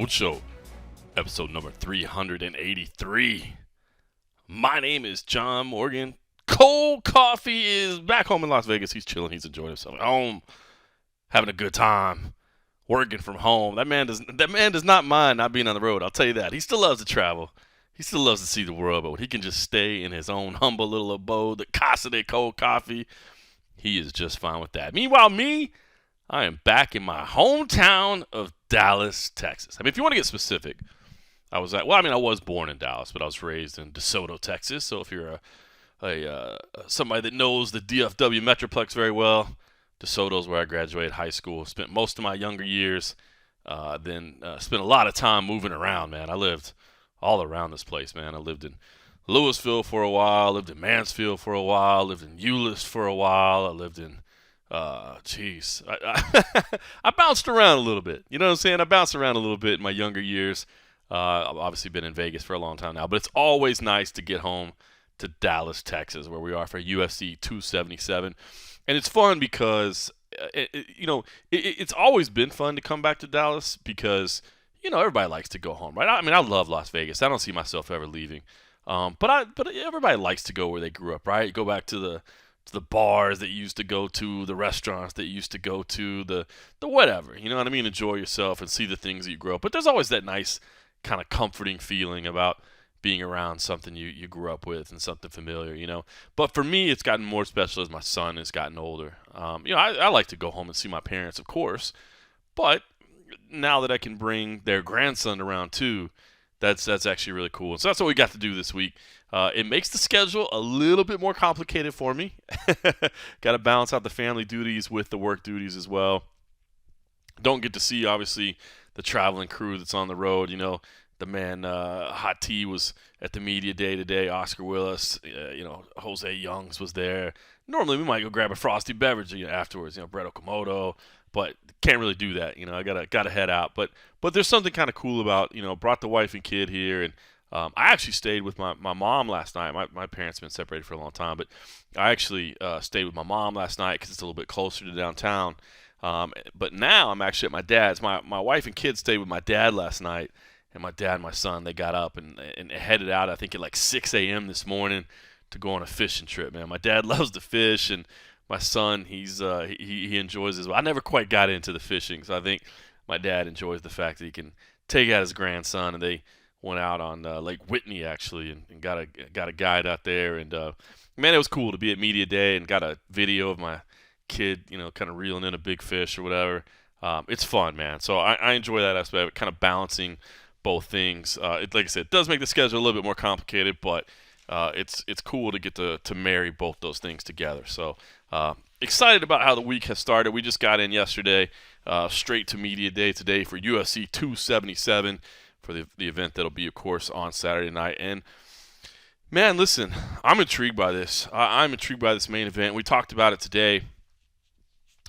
Roadshow, episode number 383. My name is John Morgan. Cold Coffee is back home in Las Vegas. He's chilling. He's enjoying himself at home, having a good time, working from home. That man does not mind not being on the road. I'll tell you that. He still loves to travel. He still loves to see the world, but when he can just stay in his own humble little abode, the Casa de Cold Coffee, he is just fine with that. Meanwhile, I am back in my hometown of Dallas, Texas. I mean, if you want to get specific, I was born in Dallas, but I was raised in DeSoto, Texas. So if you're somebody that knows the DFW Metroplex very well, DeSoto is where I graduated high school. Spent most of my younger years, then spent a lot of time moving around, man. I lived all around this place, man. I lived in Louisville for a while, lived in Mansfield for a while, lived in Euless for a while. I lived in I bounced around a little bit. You know what I'm saying? I bounced around a little bit in my younger years. I've obviously been in Vegas for a long time now, but it's always nice to get home to Dallas, Texas, where we are for UFC 277. And it's fun because, it's always been fun to come back to Dallas because, everybody likes to go home, right? I mean, I love Las Vegas. I don't see myself ever leaving. But everybody likes to go where they grew up, right? You go back to the bars that you used to go to, the restaurants that you used to go to, the whatever, you know what I mean? Enjoy yourself and see the things that you grew up. But there's always that nice kind of comforting feeling about being around something you grew up with and something familiar, But for me, it's gotten more special as my son has gotten older. I like to go home and see my parents, of course, but now that I can bring their grandson around too, that's actually really cool. So that's what we got to do this week. It makes the schedule a little bit more complicated for me. Got to balance out the family duties with the work duties as well. Don't get to see, obviously, the traveling crew that's on the road. The man, Hot T, was at the media day today. Oscar Willis, Jose Youngs was there. Normally, we might go grab a frosty beverage afterwards, Brett Okamoto. But can't really do that. I gotta head out. But there's something kind of cool about, brought the wife and kid here. And I actually stayed with my mom last night. My parents have been separated for a long time, but I actually stayed with my mom last night because it's a little bit closer to downtown. But now I'm actually at my dad's. My wife and kids stayed with my dad last night, and my dad and my son, they got up and headed out, I think at like 6 a.m. this morning to go on a fishing trip, man. My dad loves to fish, and my son, he enjoys this. I never quite got into the fishing, so I think my dad enjoys the fact that he can take out his grandson, and they went out on Lake Whitney actually, and got a guide out there, and man, it was cool to be at media day and got a video of my kid, kind of reeling in a big fish or whatever. It's fun, man. So I enjoy that aspect of it, kind of balancing both things. Like I said, it does make the schedule a little bit more complicated, but it's cool to get to marry both those things together. So excited about how the week has started. We just got in yesterday, straight to media day today for UFC 277 for the event that'll be, of course, on Saturday night. And man, listen, I'm intrigued by this. I'm intrigued by this main event. We talked about it today.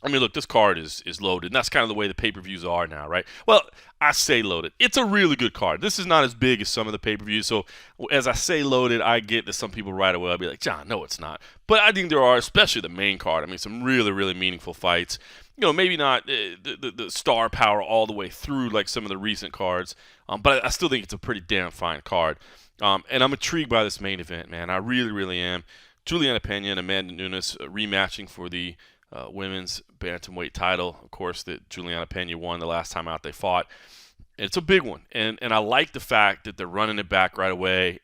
I mean, look, this card is loaded, and that's kind of the way the pay-per-views are now, right? Well, I say loaded. It's a really good card. This is not as big as some of the pay-per-views, so as I say loaded, I get that some people right away will be like, John, no, it's not. But I think there are, especially the main card, I mean, some really, really meaningful fights. Maybe not the star power all the way through like some of the recent cards, but I still think it's a pretty damn fine card. And I'm intrigued by this main event, man. I really, really am. Julianna Peña and Amanda Nunes rematching for the women's bantamweight title, of course, that Julianna Peña won the last time out they fought. It's a big one, and I like the fact that they're running it back right away.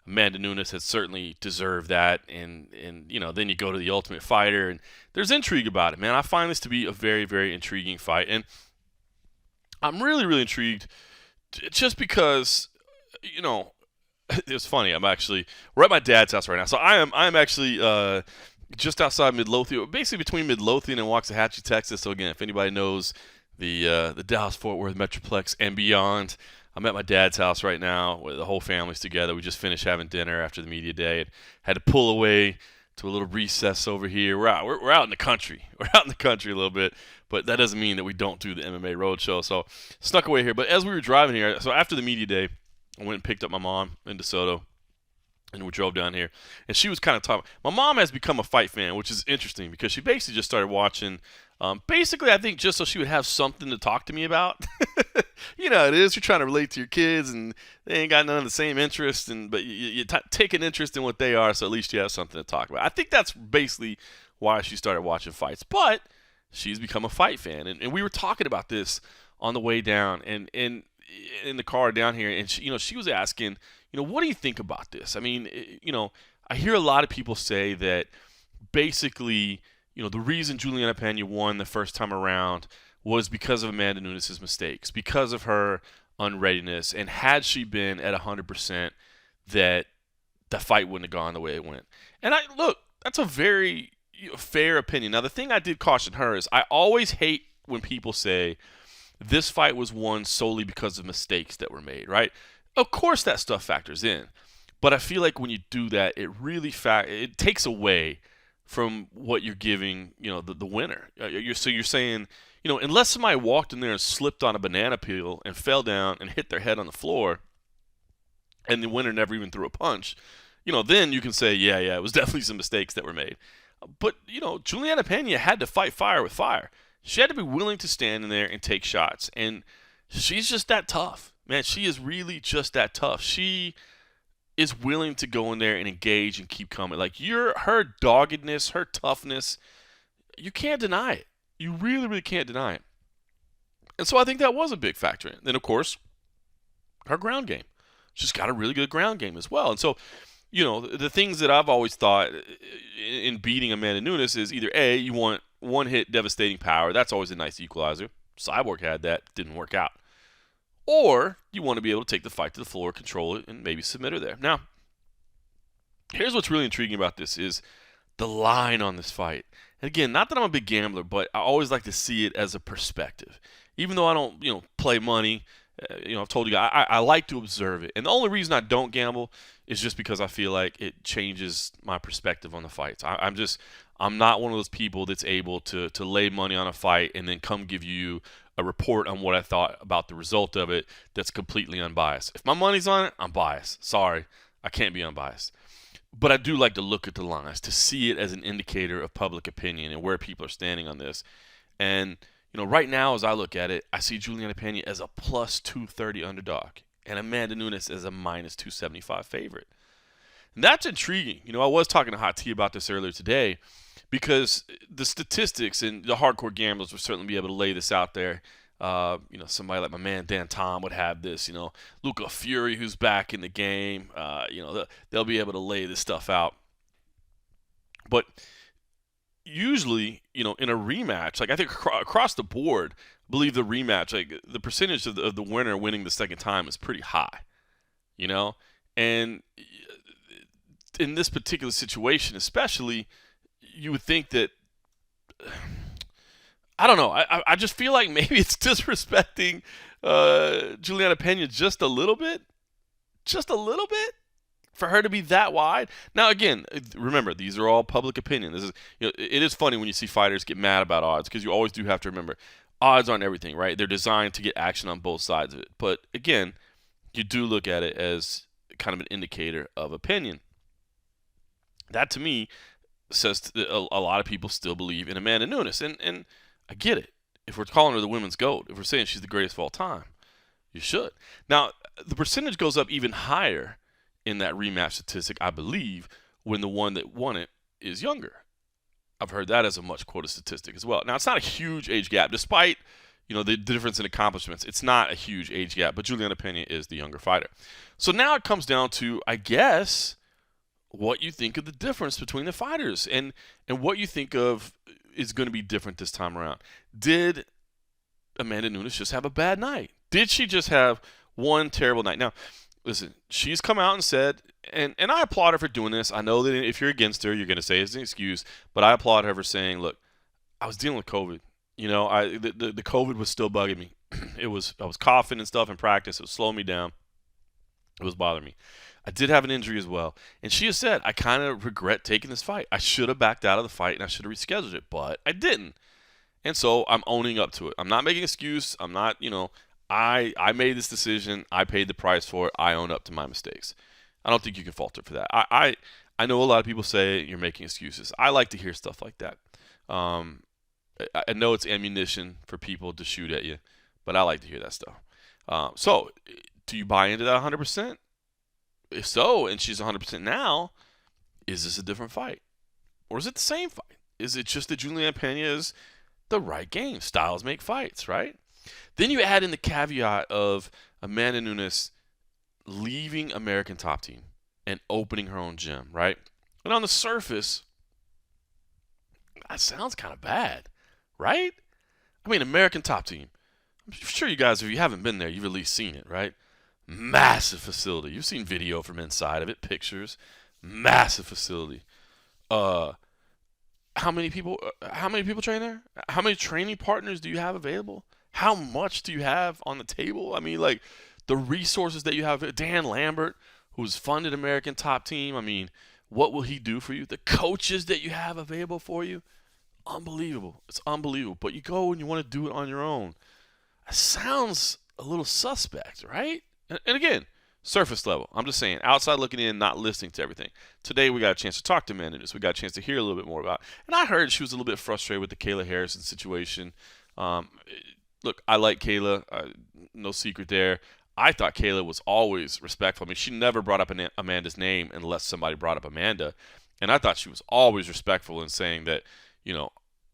Amanda Nunes has certainly deserved that, and then you go to the Ultimate Fighter, and there's intrigue about it, man. I find this to be a very, very intriguing fight, and I'm really, really intrigued just because, it's funny. We're at my dad's house right now, so I'm actually just outside Midlothian, basically between Midlothian and Waxahachie, Texas. So again, if anybody knows the Dallas-Fort Worth Metroplex and beyond, I'm at my dad's house right now where the whole family's together. We just finished having dinner after the media day and had to pull away to a little recess over here. We're out in the country. We're out in the country a little bit, but that doesn't mean that we don't do the MMA Roadshow. So snuck away here. But as we were driving here, so after the media day, I went and picked up my mom in DeSoto. And we drove down here, and she was kind of talking. My mom has become a fight fan, which is interesting because she basically just started watching Basically, I think just so she would have something to talk to me about. You know how it is. You're trying to relate to your kids, and they ain't got none of the same interests, but you take an interest in what they are, so at least you have something to talk about. I think that's basically why she started watching fights. But she's become a fight fan, and we were talking about this on the way down, and in the car down here, and she was asking, what do you think about this? I mean, I hear a lot of people say that basically, the reason Julianna Peña won the first time around was because of Amanda Nunes' mistakes, because of her unreadiness, and had she been at 100%, that the fight wouldn't have gone the way it went. And look, that's a very fair opinion. Now, the thing I did caution her is I always hate when people say this fight was won solely because of mistakes that were made, right? Of course that stuff factors in. But I feel like when you do that, it really it takes away from what you're giving, the winner. So you're saying, unless somebody walked in there and slipped on a banana peel and fell down and hit their head on the floor, and the winner never even threw a punch, then you can say, yeah, it was definitely some mistakes that were made. But, Julianna Peña had to fight fire with fire. She had to be willing to stand in there and take shots. And she's just that tough. Man, she is really just that tough. She is willing to go in there and engage and keep coming. Like, her doggedness, her toughness, you can't deny it. You really, really can't deny it. And so I think that was a big factor. And then, of course, her ground game. She's got a really good ground game as well. And so, the things that I've always thought in beating Amanda Nunes is either A, you want one-hit devastating power. That's always a nice equalizer. Cyborg had that. Didn't work out. Or you want to be able to take the fight to the floor, control it, and maybe submit her there. Now, here's what's really intriguing about this is the line on this fight. And again, not that I'm a big gambler, but I always like to see it as a perspective. Even though I don't, play money, I've told you, I like to observe it. And the only reason I don't gamble is just because I feel like it changes my perspective on the fights. I'm not one of those people that's able to lay money on a fight and then come give you a report on what I thought about the result of it that's completely unbiased. If my money's on it, I'm biased. Sorry, I can't be unbiased. But I do like to look at the lines, to see it as an indicator of public opinion and where people are standing on this. And, right now as I look at it, I see Julianna Peña as a plus 230 underdog and Amanda Nunes as a minus 275 favorite. And that's intriguing. I was talking to Hot T about this earlier today because the statistics and the hardcore gamblers would certainly be able to lay this out there. Somebody like my man Dan Tom would have this. Luca Fury, who's back in the game. They'll be able to lay this stuff out. But usually, in a rematch, like I think across the board, I believe the rematch, like the percentage of the winner winning the second time is pretty high. And in this particular situation, especially, you would think that, I don't know, I just feel like maybe it's disrespecting Julianna Peña just a little bit, for her to be that wide. Now, again, remember, these are all public opinion. This is, it is funny when you see fighters get mad about odds because you always do have to remember, odds aren't everything, right? They're designed to get action on both sides of it. But again, you do look at it as kind of an indicator of opinion. That, to me, says that a lot of people still believe in Amanda Nunes. And I get it. If we're calling her the women's GOAT, if we're saying she's the greatest of all time, you should. Now, the percentage goes up even higher in that rematch statistic, I believe, when the one that won it is younger. I've heard that as a much quoted statistic as well. Now, it's not a huge age gap, despite the difference in accomplishments. It's not a huge age gap, but Julianna Peña is the younger fighter. So now it comes down to, I guess, what you think of the difference between the fighters and what you think of is going to be different this time around. Did Amanda Nunes just have a bad night? Did she just have one terrible night? Now, listen, she's come out and said, and I applaud her for doing this. I know that if you're against her, you're going to say it's an excuse, but I applaud her for saying, look, I was dealing with COVID. The COVID was still bugging me. I was coughing and stuff in practice. It was slowing me down. It was bothering me. I did have an injury as well. And she has said, I kind of regret taking this fight. I should have backed out of the fight and I should have rescheduled it, but I didn't. And so I'm owning up to it. I'm not making an excuse. I'm not, I made this decision. I paid the price for it. I own up to my mistakes. I don't think you can fault her for that. I know a lot of people say you're making excuses. I like to hear stuff like that. I know it's ammunition for people to shoot at you, but I like to hear that stuff. So, do you buy into that 100%? If so, and she's 100% now, is this a different fight? Or is it the same fight? Is it just that Julianna Peña is the right game? Styles make fights, right? Then you add in the caveat of Amanda Nunes leaving American Top Team and opening her own gym, right? And on the surface, that sounds kind of bad, right? I mean, American Top Team. I'm sure you guys, if you haven't been there, you've at least seen it, right? Massive facility. You've seen video from inside of it, pictures. Massive facility. How many people train there? How many training partners do you have available? How much do you have on the table? I mean, like, the resources that you have. Dan Lambert, who's funded American Top Team. I mean, what will he do for you? The coaches that you have available for you. Unbelievable. It's unbelievable. But you go and you want to do it on your own. It sounds a little suspect, right? And again, surface level. I'm just saying, outside looking in, not listening to everything. Today we got a chance to talk to Amanda Nunes. We got a chance to hear a little bit more about it. And I heard she was a little bit frustrated with the Kayla Harrison situation. Look, I like Kayla. No secret there. I thought Kayla was always respectful. I mean, she never brought up Amanda's name unless somebody brought up Amanda. And I thought she was always respectful in saying that,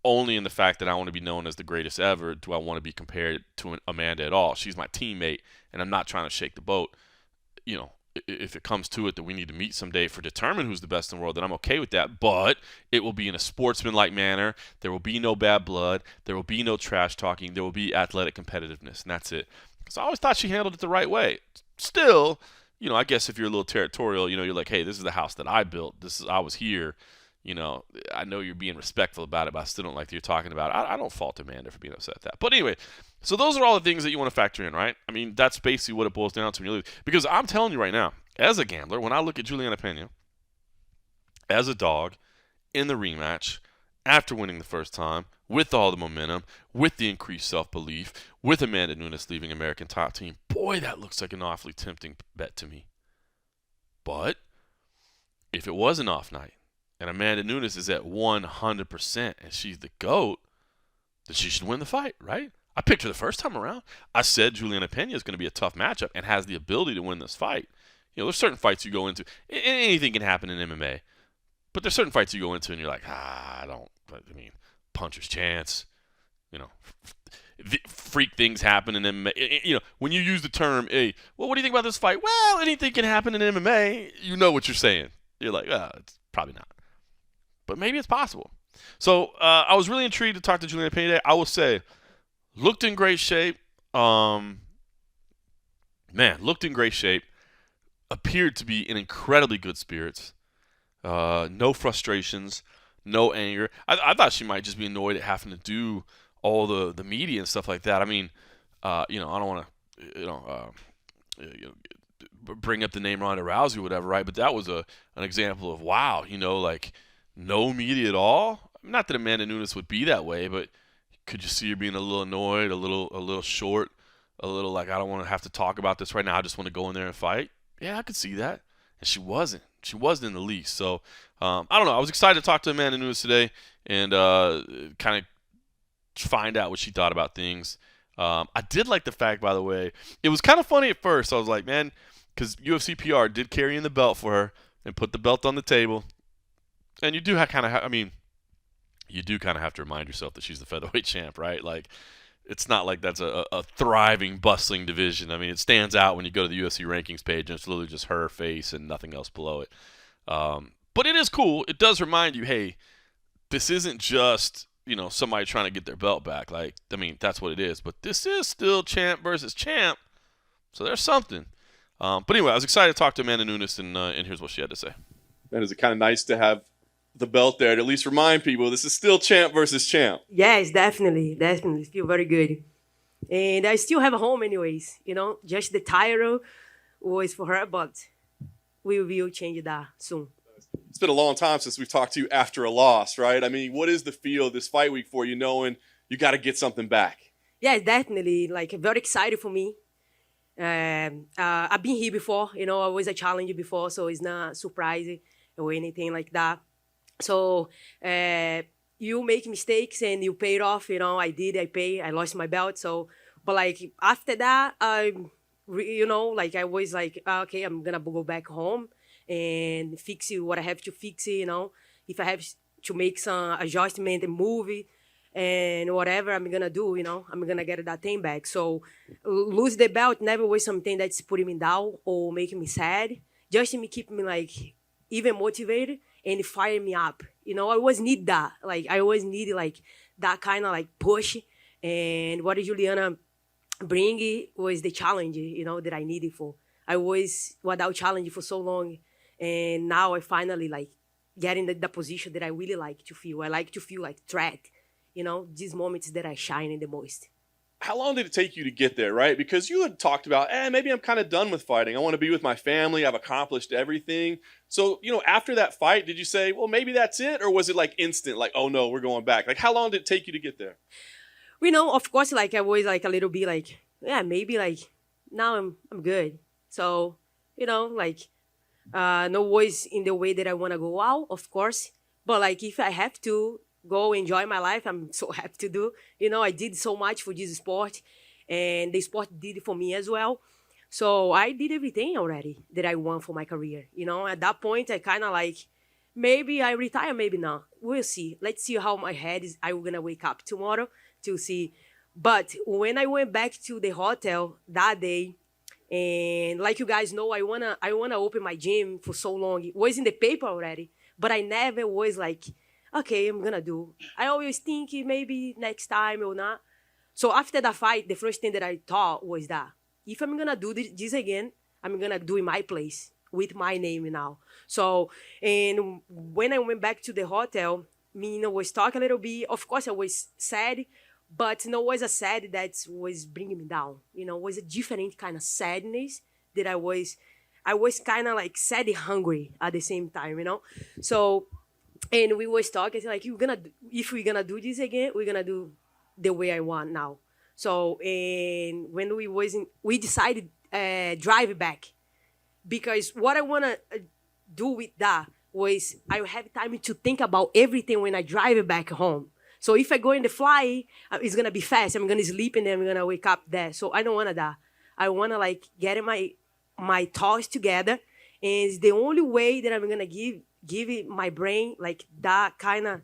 only in the fact that I want to be known as the greatest ever do I want to be compared to Amanda at all. She's my teammate, and I'm not trying to shake the boat. If it comes to it that we need to meet someday for determine who's the best in the world, then I'm okay with that. But it will be in a sportsmanlike manner. There will be no bad blood. There will be no trash talking. There will be athletic competitiveness, and that's it. Because I always thought she handled it the right way. Still, I guess if you're a little territorial, you're like, hey, this is the house that I built. I was here. I know you're being respectful about it, but I still don't like that you're talking about it. I don't fault Amanda for being upset at that. But anyway, so those are all the things that you want to factor in, right? I mean, that's basically what it boils down to when you lose. Because I'm telling you right now, as a gambler, when I look at Julianna Peña as a dog in the rematch, after winning the first time, with all the momentum, with the increased self-belief, with Amanda Nunes leaving American Top Team, boy, that looks like an awfully tempting bet to me. But if it was an off night, and Amanda Nunes is at 100% and she's the GOAT, then she should win the fight, right? I picked her the first time around. I said Julianna Peña is going to be a tough matchup and has the ability to win this fight. There's certain fights you go into, and anything can happen in MMA, but there's certain fights you go into and you're like, puncher's chance. Freak things happen in MMA. When you use the term, hey, well, what do you think about this fight? Well, anything can happen in MMA. You know what you're saying. You're like, it's probably not. But maybe it's possible. So I was really intrigued to talk to Julianna Peña today. I will say, looked in great shape. Looked in great shape. Appeared to be in incredibly good spirits. No frustrations, no anger. I thought she might just be annoyed at having to do all the media and stuff like that. I mean, I don't want to, bring up the name Ronda Rousey or whatever, right? But that was an example of, wow, like no media at all. Not that Amanda Nunes would be that way, but could you see her being a little annoyed, a little short, a little like, I don't want to have to talk about this right now. I just want to go in there and fight. Yeah, I could see that. And she wasn't. She wasn't in the least. So, I don't know. I was excited to talk to Amanda Nunes today and kind of find out what she thought about things. I did like the fact, by the way, it was kind of funny at first. I was like, man, because UFC PR did carry in the belt for her and put the belt on the table. And you do kind of have to remind yourself that she's the featherweight champ, right? Like, it's not like that's a thriving, bustling division. I mean, it stands out when you go to the UFC rankings page, and it's literally just her face and nothing else below it. But it is cool. It does remind you, hey, this isn't just, somebody trying to get their belt back. Like, I mean, that's what it is. But this is still champ versus champ. So there's something. But anyway, I was excited to talk to Amanda Nunes, and here's what she had to say. And is it kind of nice to have the belt there to at least remind people this is still champ versus champ? Yes, definitely. Feel very good. And I still have a home anyways, just the title was for her, but we will change that soon. It's been a long time since we've talked to you after a loss, right? I mean, what is the feel this fight week for you, knowing you got to get something back? Yes, definitely. Like, very excited for me. I've been here before, I was a challenger before, so it's not surprising or anything like that. So, you make mistakes and you pay it off. I lost my belt. So, but like after that, I was like, okay, I'm gonna go back home and fix it what I have to fix it. If I have to make some adjustment and movie and whatever I'm gonna do, I'm gonna get that thing back. So lose the belt never was something that's putting me down or making me sad. Just me keep me like even motivated and fire me up. I always need that. Like I always need like that kind of like push. And what Julianna bring it was the challenge, that I needed for. I was without challenge for so long, and now I finally like get in the position that I really like to feel. I like to feel like threat. These moments that I shine in the most. How long did it take you to get there, right? Because you had talked about, maybe I'm kind of done with fighting. I want to be with my family. I've accomplished everything. So, after that fight, did you say, well, maybe that's it? Or was it like instant, like, oh no, we're going back? Like, how long did it take you to get there? Of course, like I was like a little bit like, yeah, maybe like now I'm good. So, no worries in the way that I want to go out, of course. But like if I have to go enjoy my life, I'm so happy to do. I did so much for this sport, and the sport did it for me as well. So I did everything already that I want for my career. At that point, I kind of like, maybe I retire, maybe not. We'll see. Let's see how my head is. I'm going to wake up tomorrow to see. But when I went back to the hotel that day, and like you guys know, I wanna open my gym for so long. It was in the paper already, but I never was like, okay, I'm gonna do. I always think maybe next time or not. So after the fight, the first thing that I thought was that if I'm gonna do this again, I'm gonna do it in my place with my name now. So, and when I went back to the hotel, was talking a little bit. Of course, I was sad, but was a sad that was bringing me down. Was a different kind of sadness that I was kind of like sad and hungry at the same time. So, and we was talking like, if we're gonna do this again, we're gonna do the way I want now. So, and when we decided drive back, because what I wanna do with that was I have time to think about everything when I drive back home. So if I go in the fly, it's gonna be fast. I'm gonna sleep and then I'm gonna wake up there. So I don't wanna that. I wanna like get my thoughts together, and it's the only way that I'm gonna give it my brain like that kind of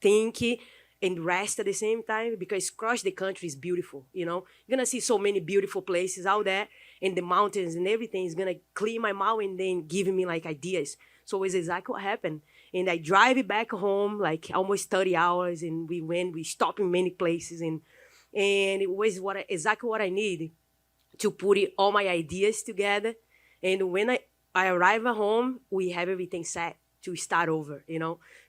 thinking and rest at the same time, because across the country is beautiful. You're gonna see so many beautiful places out there, and the mountains and everything is gonna clear my mind and then give me like ideas. So it's exactly what happened. And I drive it back home like almost 30 hours, and we stopped in many places, and it was exactly what I needed to put all my ideas together. And when I arrive at home, we have everything set to start over,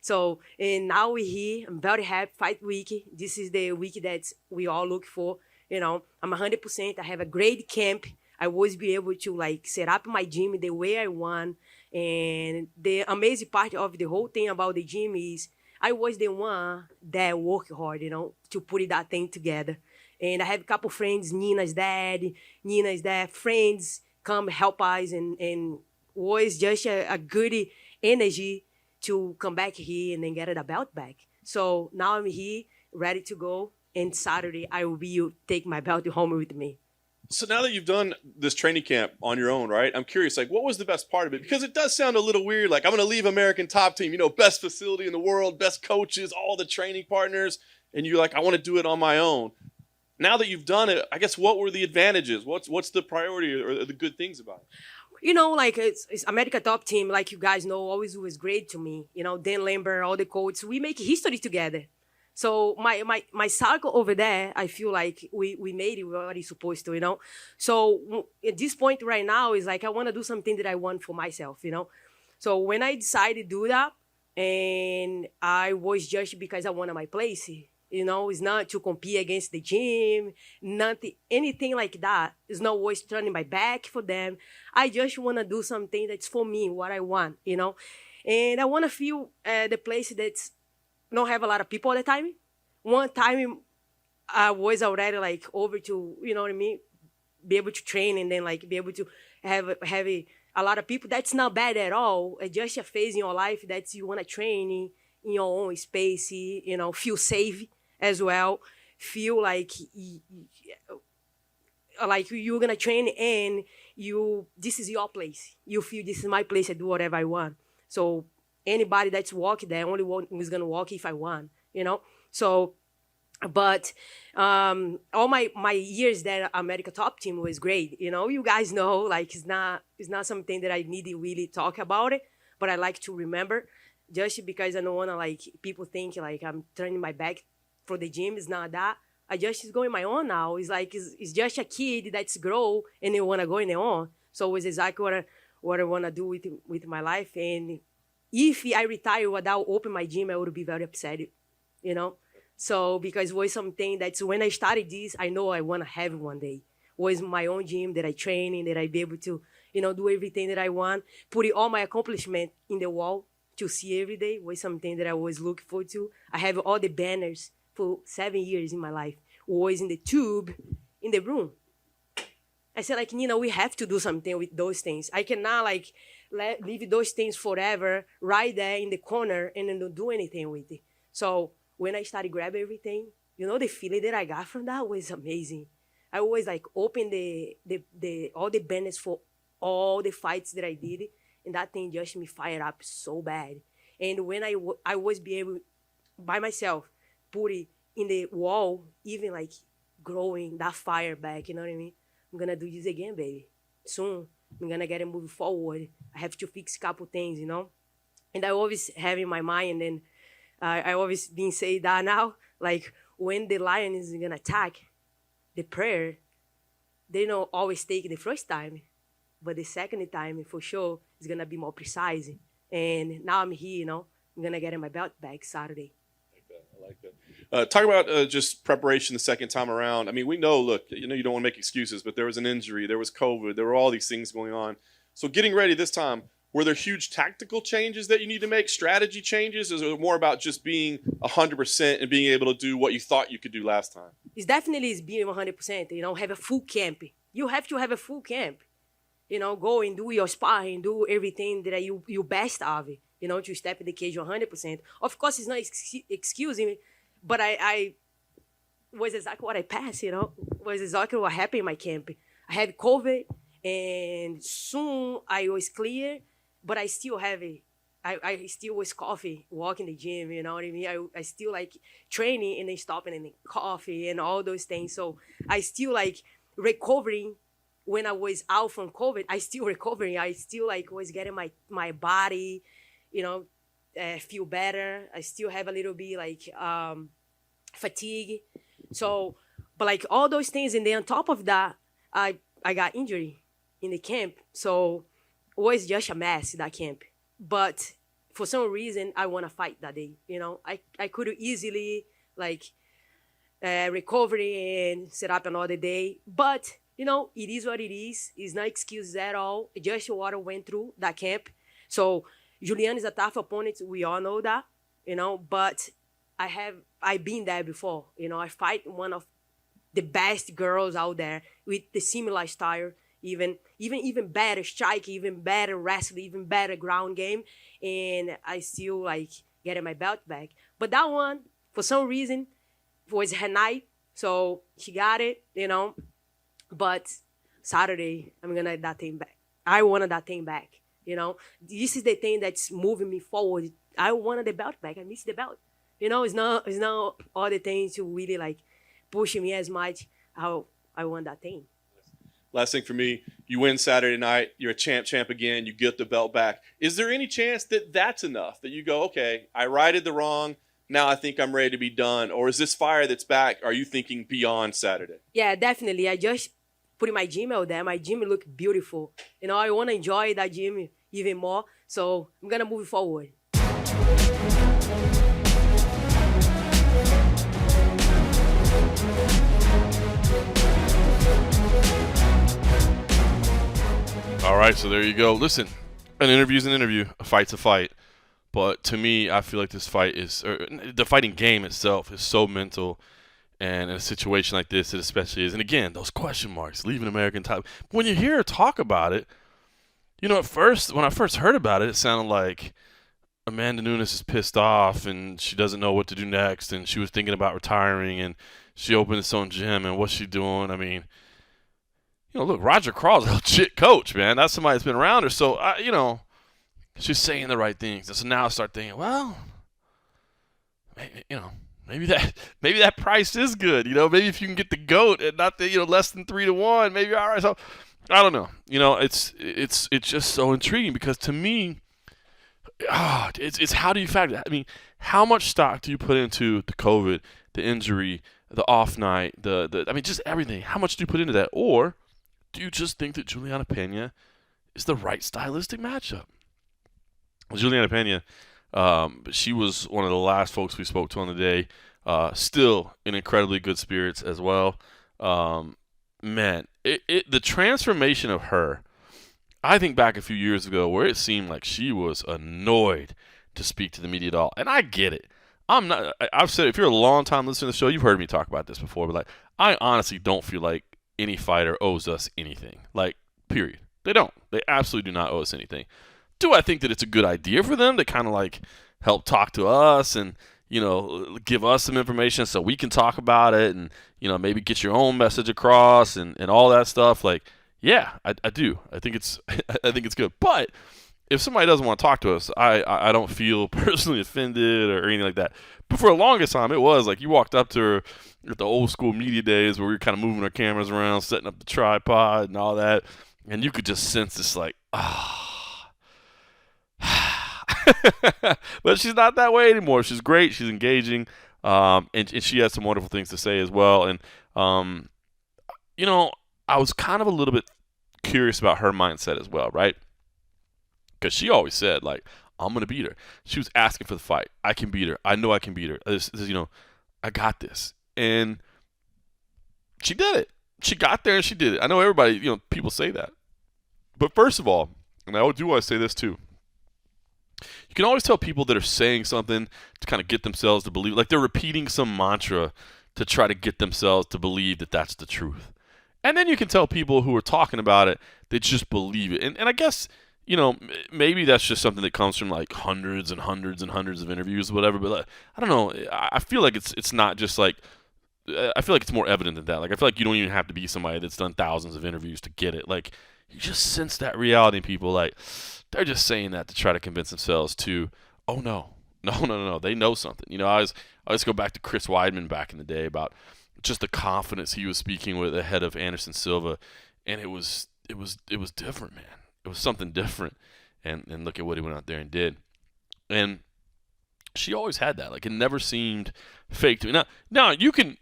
So, and now we're here. I'm very happy. Fight week. This is the week that we all look for. I'm 100%. I have a great camp. I always be able to like set up my gym the way I want. And the amazing part of the whole thing about the gym is I was the one that worked hard, to put that thing together. And I have a couple friends, Nina's dad, friends come help us, and was just a good energy to come back here and then get the belt back. So now I'm here, ready to go. And Saturday, I will take my belt home with me. So now that you've done this training camp on your own, right? I'm curious, like, what was the best part of it? Because it does sound a little weird. Like, I'm going to leave American Top Team, best facility in the world, best coaches, all the training partners. And you're like, I want to do it on my own. Now that you've done it, I guess, what were the advantages? What's the priority or the good things about it? Like it's America Top Team, like you guys know, always was great to me. Dan Lambert, all the coaches, we make history together. So my circle over there, I feel like we made it what it's supposed to, So at this point right now is like I want to do something that I want for myself, So when I decided to do that, and I was just because I wanted my place, it's not to compete against the gym, nothing, anything like that. It's not always turning my back for them. I just want to do something that's for me, what I want, And I want to feel the place that's not have a lot of people all the time. One time I was already like over to, be able to train and then like be able to have a lot of people. That's not bad at all. It's just a phase in your life that you want to train in your own space, feel safe as well, feel like you're gonna train and this is your place. You feel this is my place. I do whatever I want. So anybody that's walking there, only one is gonna walk if I want. So. But all my years there, America Top Team was great. You guys know, like it's not something that I need to really talk about it, but I like to remember, just because I don't wanna like people think like I'm turning my back for the gym. It's not that. I just is going my own now. It's like it's just a kid that's grow and they wanna go in their own. So it's exactly what I wanna do with my life. And if I retire without open my gym, I would be very upset. So because it was something that's when I started this, I know I want to have one day. It was my own gym that I train in, that I be able to, do everything that I want, put all my accomplishment in the wall to see every day was something that I was looking forward to. I have all the banners for 7 years in my life. Always in the tube, in the room. I said, like, we have to do something with those things. I cannot, like, leave those things forever right there in the corner and then don't do anything with it. So when I started grabbing everything, the feeling that I got from that was amazing. I always like open the all the banners for all the fights that I did, and that thing just me fired up so bad. And when I was be able by myself put it in the wall, even like growing that fire back, you know what I mean? I'm gonna do this again, baby. Soon I'm gonna get it moving forward. I have to fix a couple things, And I always have in my mind, and I always been say that now, like when the lion is gonna attack, the prayer, they don't always take the first time, but the second time for sure is gonna be more precise. And now I'm here, I'm gonna get my belt back Saturday. I like that. Talk about just preparation the second time around. I mean, we know, look, you don't want to make excuses, but there was an injury, there was COVID, there were all these things going on. So getting ready this time, were there huge tactical changes that you need to make, strategy changes? Or is it more about just being 100% and being able to do what you thought you could do last time? It's definitely being 100%, have a full camp. You have to have a full camp. Go and do your sparring, do everything that you best of it, to step in the cage 100%. Of course, it's not excusing me, but I was exactly what I passed, was exactly what happened in my camp. I had COVID, and soon I was clear. But I still have it. I still was coffee, walking the gym, you know what I mean? I still like training and then stopping and then coffee and all those things. So I still like recovering when I was out from COVID. I still recovering. I still like was getting my body, feel better. I still have a little bit like fatigue. So, but like all those things. And then on top of that, I got injury in the camp. So was just a mess, that camp. But for some reason, I want to fight that day. I could easily like recover and set up another day. But, it is what it is. It's not excuses at all. Just what I went through that camp. So Julianna is a tough opponent. We all know that, but I've been there before. I fight one of the best girls out there with the similar style. Even better strike, even better wrestling, even better ground game, and I still like getting my belt back. But that one, for some reason, was her night, so she got it, But Saturday, I'm gonna have that thing back. I wanted that thing back, This is the thing that's moving me forward. I wanted the belt back. I missed the belt, It's not all the things to really like pushing me as much how I want that thing. Last thing for me, you win Saturday night, you're a champ again, you get the belt back. Is there any chance that that's enough, that you go, okay, I righted the wrong, now I think I'm ready to be done? Or is this fire that's back, are you thinking beyond Saturday? Yeah, definitely. I just put my gym out there. My gym look beautiful. I want to enjoy that gym even more. So I'm going to move forward. All right, so there you go. Listen, an interview's an interview, a fight's a fight. But to me, I feel like this fight the fighting game itself is so mental. And in a situation like this, it especially is. And again, those question marks, leaving American top. When you hear her talk about it, at first, when I first heard about it, it sounded like Amanda Nunes is pissed off and she doesn't know what to do next, and she was thinking about retiring, and she opened its own gym, and what's she doing? I mean, look, Roger Crawl's a legit coach, man. That's somebody that's been around her. So, she's saying the right things. And so now I start thinking, well, maybe that price is good. Maybe if you can get the GOAT and not the less than 3-1, maybe you're all right. So I don't know. It's just so intriguing because to me, it's how do you factor that? I mean, how much stock do you put into the COVID, the injury, the off night, just everything? How much do you put into that? Or do you just think that Julianna Peña is the right stylistic matchup? Julianna Peña, she was one of the last folks we spoke to on the day. Still in incredibly good spirits as well. Man, the transformation of her, I think back a few years ago where it seemed like she was annoyed to speak to the media at all. And I get it. I've said, if you're a long time listener to the show, you've heard me talk about this before, but I honestly don't feel like any fighter owes us anything. Period. They don't. They absolutely do not owe us anything. Do I think that it's a good idea for them to kind of help talk to us and, give us some information so we can talk about it and, maybe get your own message across and all that stuff? Yeah, I do. I think it's good. But if somebody doesn't want to talk to us, I don't feel personally offended or anything like that. But for the longest time, it was you walked up to her at the old school media days where we were kind of moving our cameras around, setting up the tripod and all that, and you could just sense this But she's not that way anymore. She's great. She's engaging, and she has some wonderful things to say as well. And I was kind of a little bit curious about her mindset as well, right? Because she always said, I'm going to beat her. She was asking for the fight. I can beat her. I know I can beat her. I got this. And she did it. She got there and she did it. I know everybody, people say that. But first of all, and I do want to say this too, you can always tell people that are saying something to kind of get themselves to believe, they're repeating some mantra to try to get themselves to believe that that's the truth. And then you can tell people who are talking about it, they just believe it. And I guess, maybe that's just something that comes from hundreds and hundreds and hundreds of interviews or whatever. But I don't know. I feel like it's not just I feel like it's more evident than that. I feel like you don't even have to be somebody that's done thousands of interviews to get it. You just sense that reality in people. They're just saying that to try to convince themselves to, oh, no. They know something. I always go back to Chris Weidman back in the day about just the confidence he was speaking with ahead of Anderson Silva. And it was different, man. It was something different. And look at what he went out there and did. And she always had that. It never seemed fake to me. Now you can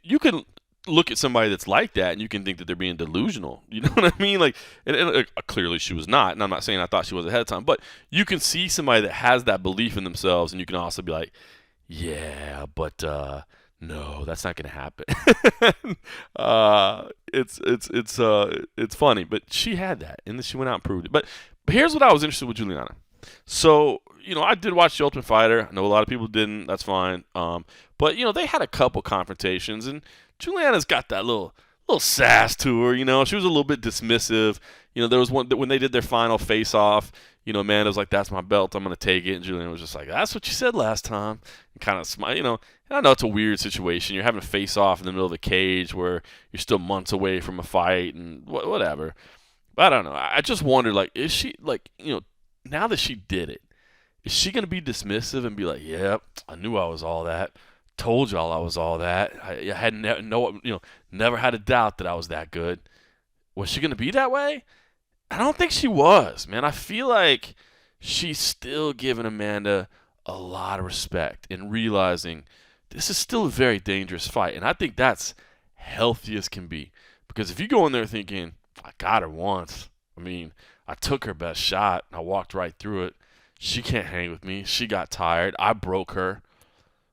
look at somebody that's like that and you can think that they're being delusional. You know what I mean? And clearly she was not. And I'm not saying I thought she was ahead of time. But you can see somebody that has that belief in themselves, and you can also be like, yeah, but no, that's not going to happen. It's funny, but she had that, and then she went out and proved it. But here's what I was interested with Julianna. So, I did watch The Ultimate Fighter. I know a lot of people didn't. That's fine. But they had a couple confrontations, and Julianna's got that little sass to her. She was a little bit dismissive. There was one when they did their final face-off. Amanda was like, "That's my belt. I'm gonna take it." And Julianna was just like, "That's what you said last time." And kind of smile. And I know it's a weird situation. You're having a face-off in the middle of a cage where you're still months away from a fight and whatever. But I don't know. I just wonder, is she now that she did it, is she gonna be dismissive and be like, "Yep, I knew I was all that. Told y'all I was all that. I had never had a doubt that I was that good." Was she gonna be that way? I don't think she was, man. I feel like she's still giving Amanda a lot of respect and realizing this is still a very dangerous fight. And I think that's healthy as can be. Because if you go in there thinking, I got her once. I took her best shot. And I walked right through it. She can't hang with me. She got tired. I broke her.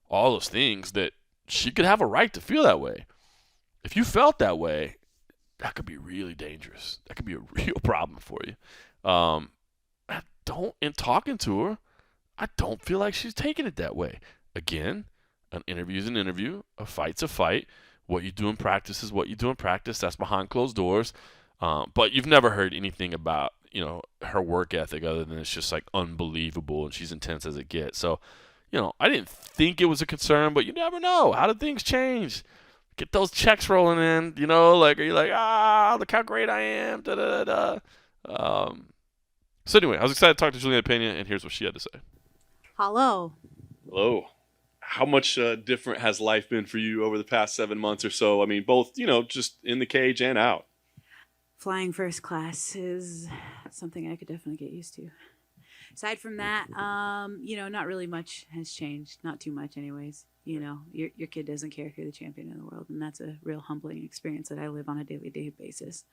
All those things that she could have a right to feel that way. If you felt that way, that could be really dangerous. That could be a real problem for you. In talking to her, I don't feel like she's taking it that way. Again, an interview is an interview. A fight's a fight. What you do in practice is what you do in practice. That's behind closed doors. But you've never heard anything about, her work ethic other than it's just like unbelievable, and she's intense as it gets. So, I didn't think it was a concern, but you never know. How do things change? Get those checks rolling in, like, are you like, look how great I am, da da da da. So anyway, I was excited to talk to Julianna Peña, and here's what she had to say. Hello. Hello. How much different has life been for you over the past 7 months or so? I mean, both, just in the cage and out. Flying first class is something I could definitely get used to. Aside from that, not really much has changed. Not too much anyways. Your kid doesn't care if you're the champion of the world, and that's a real humbling experience that I live on a daily basis.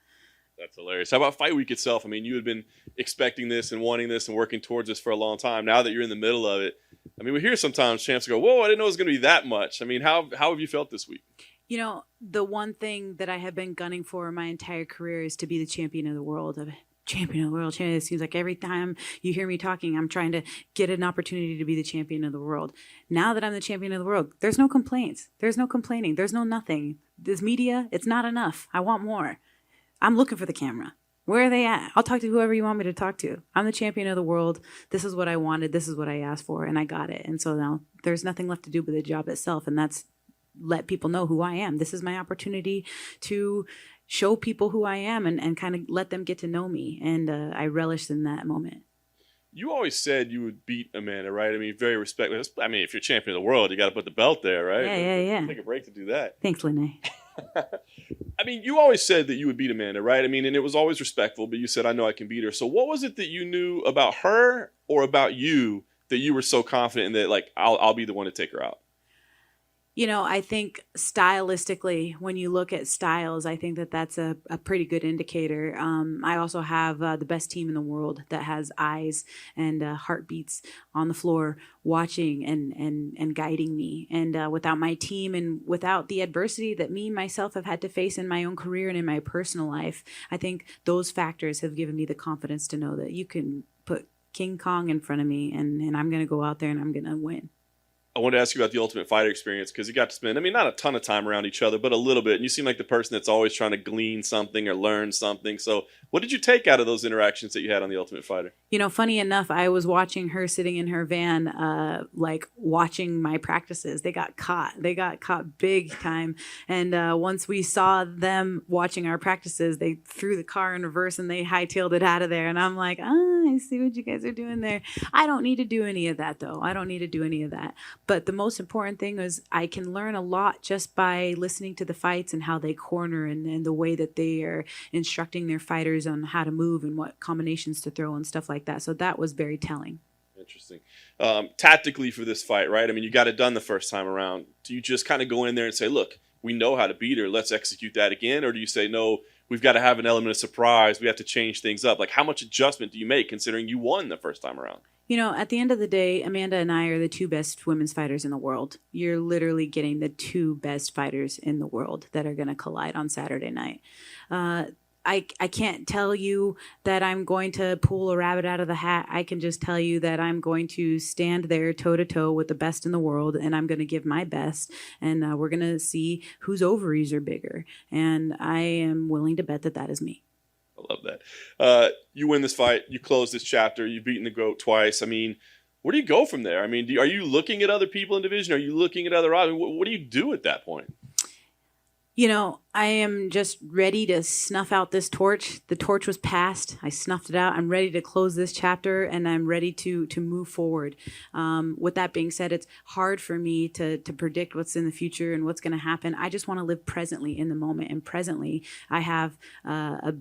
That's hilarious. How about fight week itself? I mean, you had been expecting this and wanting this and working towards this for a long time. Now that you're in the middle of it, I mean, we hear sometimes champs go, whoa, I didn't know it was going to be that much. I mean, how have you felt this week? The one thing that I have been gunning for my entire career is to be the champion of the world. Champion of the world. It seems like every time you hear me talking, I'm trying to get an opportunity to be the champion of the world. Now that I'm the champion of the world, there's no complaints. There's no complaining. There's no nothing. This media, it's not enough. I want more. I'm looking for the camera. Where are they at? I'll talk to whoever you want me to talk to. I'm the champion of the world. This is what I wanted. This is what I asked for, and I got it. And so now there's nothing left to do but the job itself, and that's let people know who I am. This is my opportunity to show people who I am and kind of let them get to know me. And I relish in that moment. You always said you would beat Amanda, right? I mean, very respectful. I mean, if you're champion of the world, you got to put the belt there, right? Yeah. Take a break to do that. Thanks, Lene. I mean, you always said that you would beat Amanda, right? I mean, and it was always respectful, but you said, I know I can beat her. So what was it that you knew about her or about you that you were so confident in that, like, I'll be the one to take her out? I think stylistically, when you look at styles, I think that that's a pretty good indicator. I also have the best team in the world that has eyes and heartbeats on the floor watching and guiding me. And without my team and without the adversity that me, myself, have had to face in my own career and in my personal life, I think those factors have given me the confidence to know that you can put King Kong in front of me and I'm going to go out there and I'm going to win. I wanted to ask you about the Ultimate Fighter experience because you got to spend, I mean, not a ton of time around each other, but a little bit. And you seem like the person that's always trying to glean something or learn something. So what did you take out of those interactions that you had on the Ultimate Fighter? Funny enough, I was watching her sitting in her van, watching my practices. They got caught. They got caught big time. And once we saw them watching our practices, they threw the car in reverse and they hightailed it out of there. And I'm like, I see what you guys are doing there. I don't need to do any of that, though. I don't need to do any of that. But the most important thing is I can learn a lot just by listening to the fights and how they corner and the way that they are instructing their fighters on how to move and what combinations to throw and stuff like that. So that was very telling. Interesting. Tactically for this fight, right? I mean, you got it done the first time around. Do you just kind of go in there and say, look, we know how to beat her. Let's execute that again. Or do you say, no, we've got to have an element of surprise. We have to change things up. Like, how much adjustment do you make considering you won the first time around? At the end of the day, Amanda and I are the two best women's fighters in the world. You're literally getting the two best fighters in the world that are going to collide on Saturday night. I can't tell you that I'm going to pull a rabbit out of the hat. I can just tell you that I'm going to stand there toe-to-toe with the best in the world, and I'm going to give my best, and we're going to see whose ovaries are bigger. And I am willing to bet that that is me. I love that. You win this fight. You close this chapter. You've beaten the GOAT twice. I mean, where do you go from there? I mean, are you looking at other people in division? Are you looking at other odds? What do you do at that point? I am just ready to snuff out this torch. The torch was passed. I snuffed it out. I'm ready to close this chapter, and I'm ready to move forward. With that being said, it's hard for me to predict what's in the future and what's going to happen. I just want to live presently in the moment, and presently I have a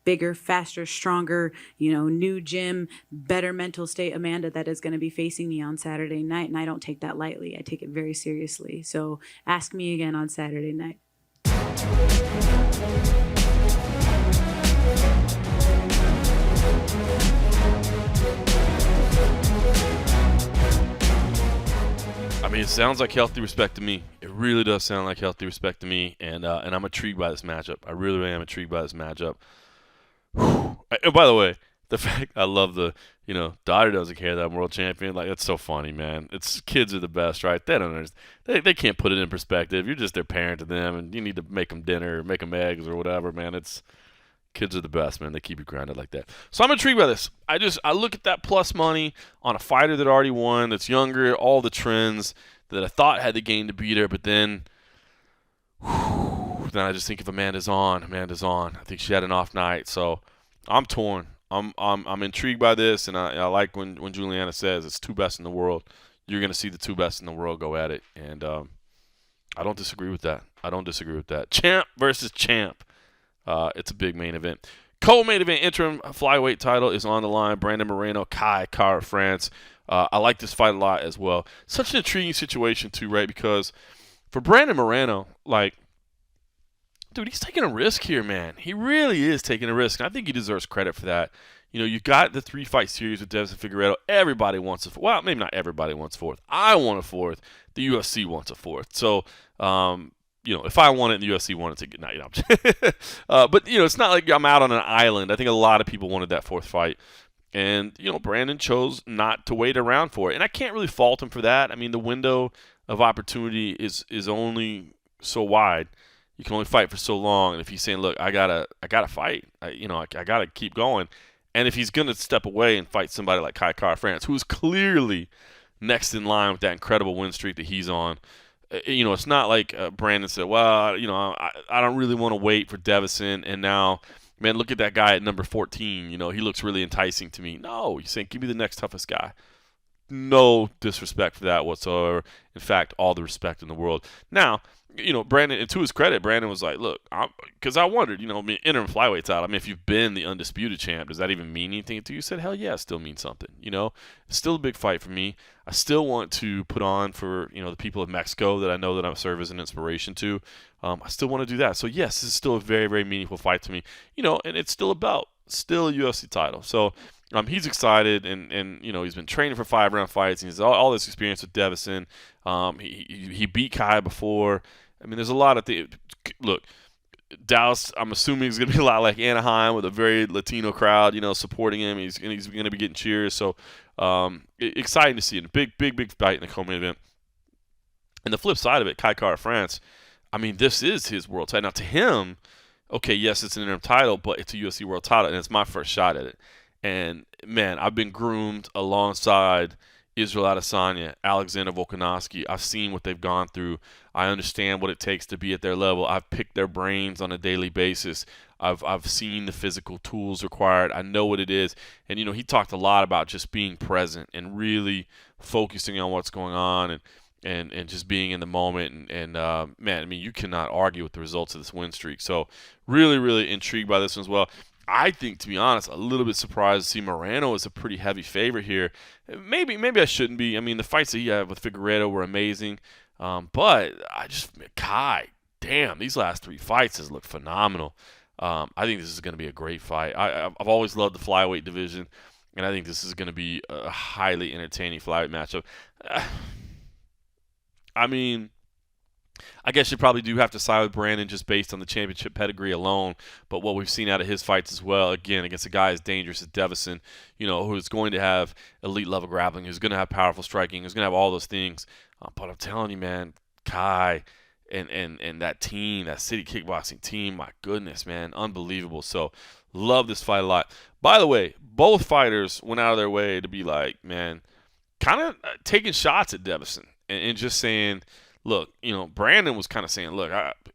bigger, faster, stronger, new gym, better mental state Amanda that is going to be facing me on Saturday night. And I don't take that lightly. I take it very seriously. So ask me again on Saturday night. I mean, it sounds like healthy respect to me. It really does sound like healthy respect to me, and I'm intrigued by this matchup. I really am intrigued by this matchup. And by the way, the fact I love the daughter doesn't care that I'm world champion. Like, that's so funny, man. It's kids are the best, right? They don't understand. They can't put it in perspective. You're just their parent to them, and you need to make them dinner, or make them eggs, or whatever, man. Kids are the best, man. They keep you grounded like that. So I'm intrigued by this. I look at that plus money on a fighter that already won, that's younger, all the trends that I thought had the game to beat her, but then I just think if Amanda's on. I think she had an off night, so I'm torn. I'm intrigued by this, and I like when Julianna says it's two best in the world. You're going to see the two best in the world go at it, and I don't disagree with that. Champ versus champ. It's a big main event. Co-main event interim flyweight title is on the line. Brandon Moreno, Kai Kara France. I like this fight a lot as well. Such an intriguing situation too, right? Because for Brandon Moreno, like, dude, he's taking a risk here, man. He really is taking a risk, and I think he deserves credit for that. You know, you got the 3-fight series with Deiveson Figueiredo. Everybody wants a fourth. Well, maybe not everybody wants a fourth. I want a fourth. The UFC wants a fourth. So, you know, if I want it and the UFC wanted to, not, you know, but, you know, it's not like I'm out on an island. I think a lot of people wanted that fourth fight. And, you know, Brandon chose not to wait around for it. And I can't really fault him for that. I mean, the window of opportunity is only so wide. You can only fight for so long. And if he's saying, look, I gotta fight, I gotta keep going. And if he's gonna step away and fight somebody like Kai Kara France, who is clearly next in line with that incredible win streak that he's on, you know, it's not like Brandon said, well, you know, I don't really want to wait for Deiveson, and now, man, look at that guy at number 14. You know, he looks really enticing to me. No, he's saying, give me the next toughest guy. No disrespect for that whatsoever. In fact, all the respect in the world. Now, you know, Brandon, and to his credit, Brandon was like, look, because I wondered, you know, I mean, interim flyweights out. I mean, if you've been the undisputed champ, does that even mean anything to you? He said, hell yeah, it still means something. You know, it's still a big fight for me. I still want to put on for, you know, the people of Mexico that I know that I serve as an inspiration to. I still want to do that. So, yes, this is still a very, very meaningful fight to me. You know, and it's still a belt, still a UFC title. So, he's excited, and you know, he's been training for 5-round fights. And he's all this experience with Deiveson. He beat Kai before. I mean, there's a lot of things. Look, Dallas, I'm assuming is going to be a lot like Anaheim with a very Latino crowd, you know, supporting him. He's going to be getting cheers. So exciting to see it. Big fight in the co-main event. And the flip side of it, Kai Kara France, I mean, this is his world title. Now, to him, okay, yes, it's an interim title, but it's a UFC world title, and it's my first shot at it. And, man, I've been groomed alongside Israel Adesanya, Alexander Volkanovski. I've seen what they've gone through. I understand what it takes to be at their level. I've picked their brains on a daily basis. I've seen the physical tools required. I know what it is. And, you know, he talked a lot about just being present and really focusing on what's going on and just being in the moment. And man, I mean, you cannot argue with the results of this win streak. So really, really intrigued by this one as well. I think, to be honest, a little bit surprised to see Moreno as a pretty heavy favorite here. Maybe I shouldn't be. I mean, the fights that he had with Figueiredo were amazing. But Kai, damn, these last 3 fights has looked phenomenal. I think this is going to be a great fight. I've always loved the flyweight division, and I think this is going to be a highly entertaining flyweight matchup. I mean, I guess you probably do have to side with Brandon just based on the championship pedigree alone. But what we've seen out of his fights as well, again, against a guy as dangerous as Deiveson, you know, who's going to have elite level grappling, who's going to have powerful striking, who's going to have all those things. But I'm telling you, man, Kai and that team, that City Kickboxing team, my goodness, man, unbelievable. So love this fight a lot. By the way, both fighters went out of their way to be like, man, kind of taking shots at Deiveson and just saying, look, you know, Brandon was kind of saying, look,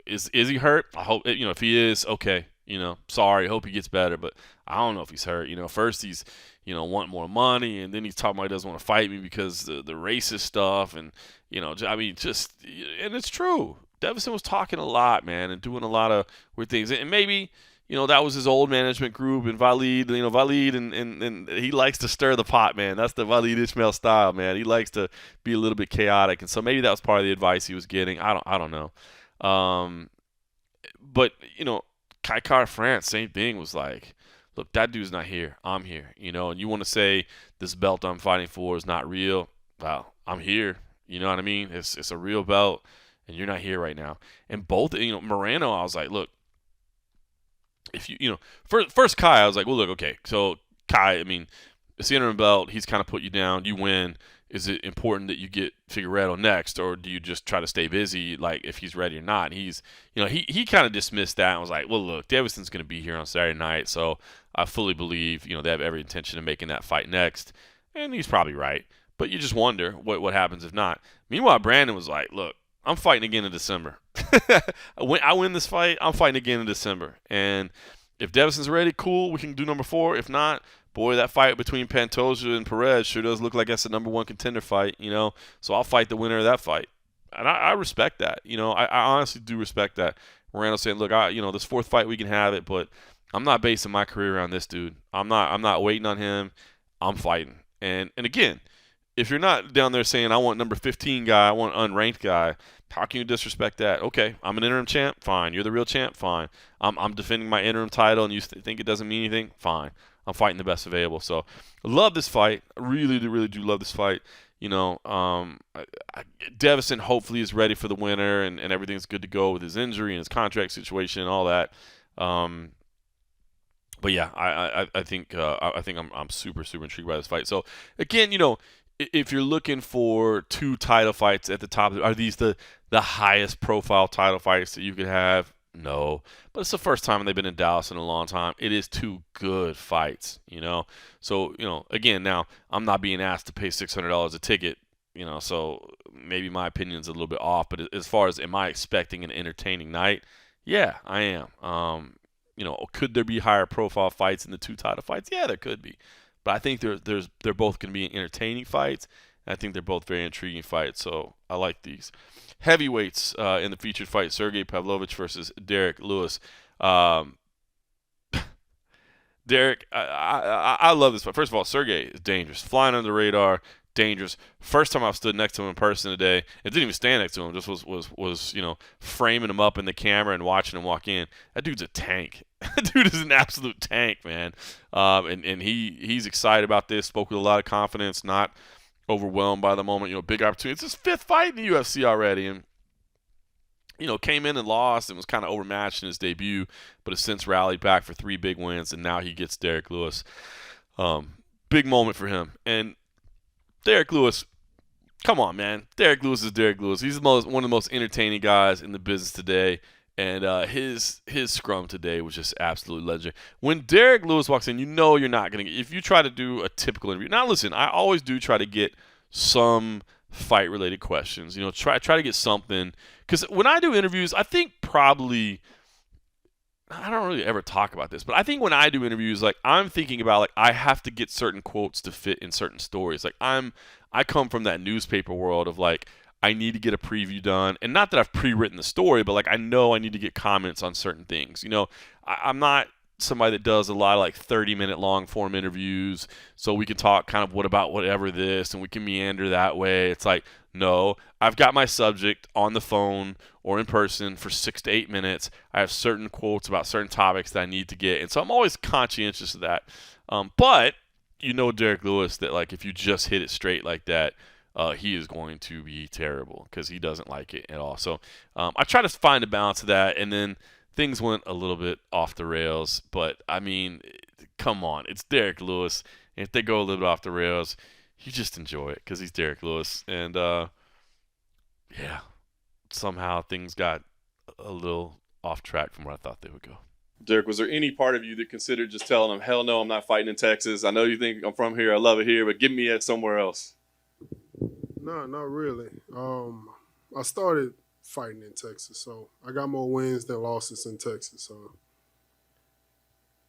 is he hurt? I hope, you know, if he is, okay, you know, sorry, hope he gets better, but I don't know if he's hurt. You know, first he's, you know, wanting more money, and then he's talking about he doesn't want to fight me because the racist stuff, and, you know, I mean, just, and it's true. Deiveson was talking a lot, man, and doing a lot of weird things, and maybe, you know, that was his old management group, and Valid, you know, Valid, and he likes to stir the pot, man. That's the Valid Ismail style, man. He likes to be a little bit chaotic, and so maybe that was part of the advice he was getting. I don't know. But, you know, Kai Kara France, same thing, was like, look, that dude's not here. I'm here, you know, and you want to say this belt I'm fighting for is not real. Well, I'm here. You know what I mean? It's a real belt, and you're not here right now. And both, you know, Moreno, I was like, look, if you know, first Kai, I was like, well, look, okay, so Kai, I mean, it's the interim belt. He's kind of put you down. You win. is it important that you get Figueiredo next, or do you just try to stay busy, like if he's ready or not? He's, he kind of dismissed that and was like, well, look, Davidson's going to be here on Saturday night, so I fully believe, they have every intention of making that fight next, and he's probably right. But you just wonder what happens if not. Meanwhile, Brandon was like, look, I'm fighting again in December. I win this fight, I'm fighting again in December. And if Davidson's ready, cool, we can do number 4. If not, boy, that fight between Pantoja and Perez sure does look like that's the number 1 contender fight, So I'll fight the winner of that fight. And I respect that. I honestly do respect that. Moreno's saying, look, this 4th fight we can have it, but I'm not basing my career around this dude. I'm not waiting on him. I'm fighting. And again, if you're not down there saying I want number 15 guy, I want an unranked guy, how can you disrespect that? Okay, I'm an interim champ, fine. You're the real champ, fine. I'm defending my interim title, and you think it doesn't mean anything, fine. I'm fighting the best available. So I love this fight. I really do love this fight. Davison hopefully is ready for the winner, and everything's good to go with his injury and his contract situation and all that. But yeah, I think I'm super intrigued by this fight. So again, if you're looking for 2 title fights at the top, are these the highest profile title fights that you could have? No, but it's the first time they've been in Dallas in a long time. It is 2 good fights, So, again, now I'm not being asked to pay $600 a ticket, so maybe my opinion's a little bit off. But as far as am I expecting an entertaining night? Yeah, I am. Could there be higher profile fights in the 2 title fights? Yeah, there could be. But I think they're both going to be entertaining fights. And I think they're both very intriguing fights. So I like these. Heavyweights in the featured fight: Sergey Pavlovich versus Derrick Lewis. Derrick, I love this fight. First of all, Sergey is dangerous, flying under the radar, dangerous. First time I've stood next to him in person today, it didn't even stand next to him, just was framing him up in the camera and watching him walk in. That dude's a tank. That dude is an absolute tank, man. And he's excited about this. Spoke with a lot of confidence, not overwhelmed by the moment. Big opportunity. It's his 5th fight in the UFC already, and came in and lost and was kind of overmatched in his debut, but has since rallied back for 3 big wins, and now he gets Derrick Lewis. Big moment for him. And Derrick Lewis, come on, man. Derrick Lewis is Derrick Lewis. He's one of the most entertaining guys in the business today. And his scrum today was just absolutely legendary. When Derrick Lewis walks in, you're not going to get – if you try to do a typical interview – now, listen, I always do try to get some fight-related questions. Try to get something – because when I do interviews, I think probably – I don't really ever talk about this, but I think when I do interviews, like I'm thinking about like I have to get certain quotes to fit in certain stories. Like I come from that newspaper world of like I need to get a preview done, and not that I've pre-written the story, but like I know I need to get comments on certain things. I'm not somebody that does a lot of like 30-minute long form interviews, so we can talk kind of what about whatever this, and we can meander that way. It's like, no, I've got my subject on the phone or in person for 6 to 8 minutes. I have certain quotes about certain topics that I need to get, and so I'm always conscientious of that. But Derrick Lewis, that like if you just hit it straight like that, he is going to be terrible because he doesn't like it at all. So I try to find a balance of that, and then things went a little bit off the rails. But, I mean, come on. It's Derrick Lewis. And if they go a little bit off the rails, you just enjoy it because he's Derrick Lewis. And, yeah, somehow things got a little off track from where I thought they would go. Derrick, was there any part of you that considered just telling him, hell no, I'm not fighting in Texas. I know you think I'm from here. I love it here, but give me it somewhere else. No, not really. I started fighting in Texas, so I got more wins than losses in Texas. So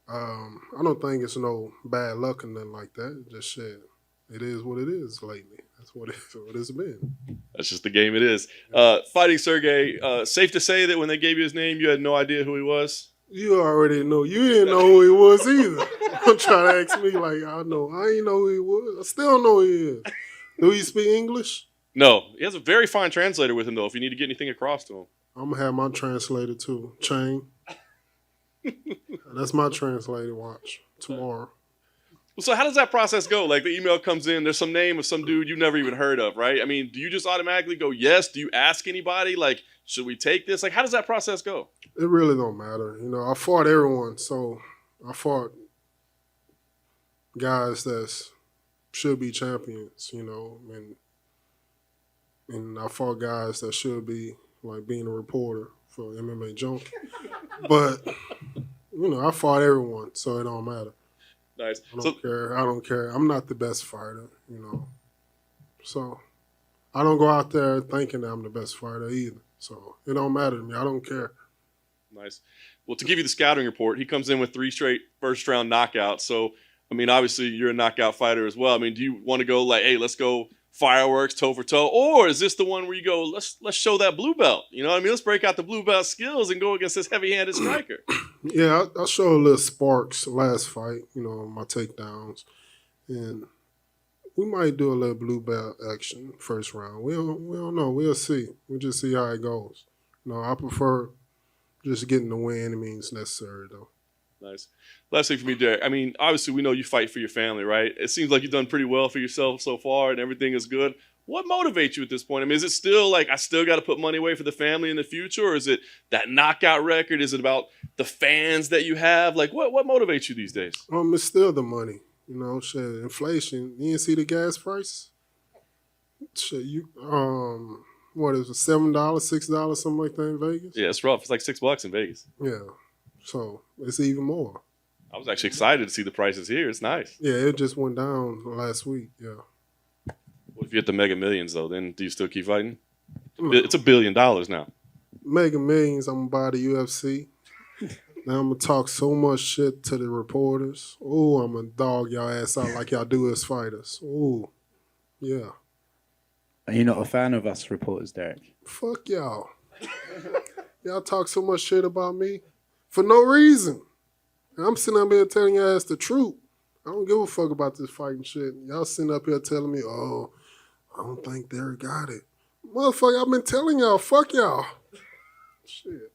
I don't think it's no bad luck or nothing like that. Just shit. It is what it is lately. That's what it's been. That's just the game it is. Fighting Sergey, safe to say that when they gave you his name, you had no idea who he was? You already know. You didn't know who he was either. Don't try to ask me like I know. I ain't know who he was. I still don't know who he is. Do he speak English? No. He has a very fine translator with him, though, if you need to get anything across to him. I'm going to have my translator, too. Chang. That's my translator. Watch. Tomorrow. So how does that process go? Like the email comes in, there's some name of some dude you've never even heard of, right? I mean, do you just automatically go yes? Do you ask anybody? Like, should we take this? Like, how does that process go? It really don't matter. I fought everyone. So I fought guys that's should be champions, and I fought guys that should be like being a reporter for MMA Junkie. But, I fought everyone, so it don't matter. Nice. I don't care. I'm not the best fighter, So I don't go out there thinking that I'm the best fighter either. So it don't matter to me. I don't care. Nice. Well, to give you the scouting report, he comes in with 3 straight first-round knockouts. So, obviously you're a knockout fighter as well. Do you want to go like, hey, let's go fireworks, toe for toe, or is this the one where you go, let's show that blue belt? Let's break out the blue belt skills and go against this heavy-handed striker. Yeah, I showed a little sparks last fight, my takedowns, and we might do a little blue belt action first round. We don't know. We'll see. We'll just see how it goes. I prefer just getting the win any means necessary, though. Nice. Last thing for me, Derrick. Obviously we know you fight for your family, right? It seems like you've done pretty well for yourself so far and everything is good. What motivates you at this point? Is it still like I still got to put money away for the family in the future, or is it that knockout record? Is it about the fans that you have? Like what motivates you these days? It's still the money. Shit, inflation. You didn't see the gas price? Shit, what is it, $7, $6, something like that in Vegas? Yeah, it's rough. It's like $6 in Vegas. Yeah. So it's even more. I was actually excited to see the prices here. It's nice. Yeah, it just went down last week. Yeah. What if you hit the Mega Millions, though? Then do you still keep fighting? No. It's $1 billion now. Mega Millions, I'm going to buy the UFC. Now I'm going to talk so much shit to the reporters. Oh, I'm going to dog y'all ass out like y'all do as fighters. Oh, yeah. Are you not a fan of us reporters, Derrick? Fuck y'all. Y'all talk so much shit about me for no reason. And I'm sitting up here telling your ass the truth. I don't give a fuck about this fighting shit. Y'all sitting up here telling me, oh, I don't think Derrick got it. Motherfucker, I've been telling y'all, fuck y'all. Shit.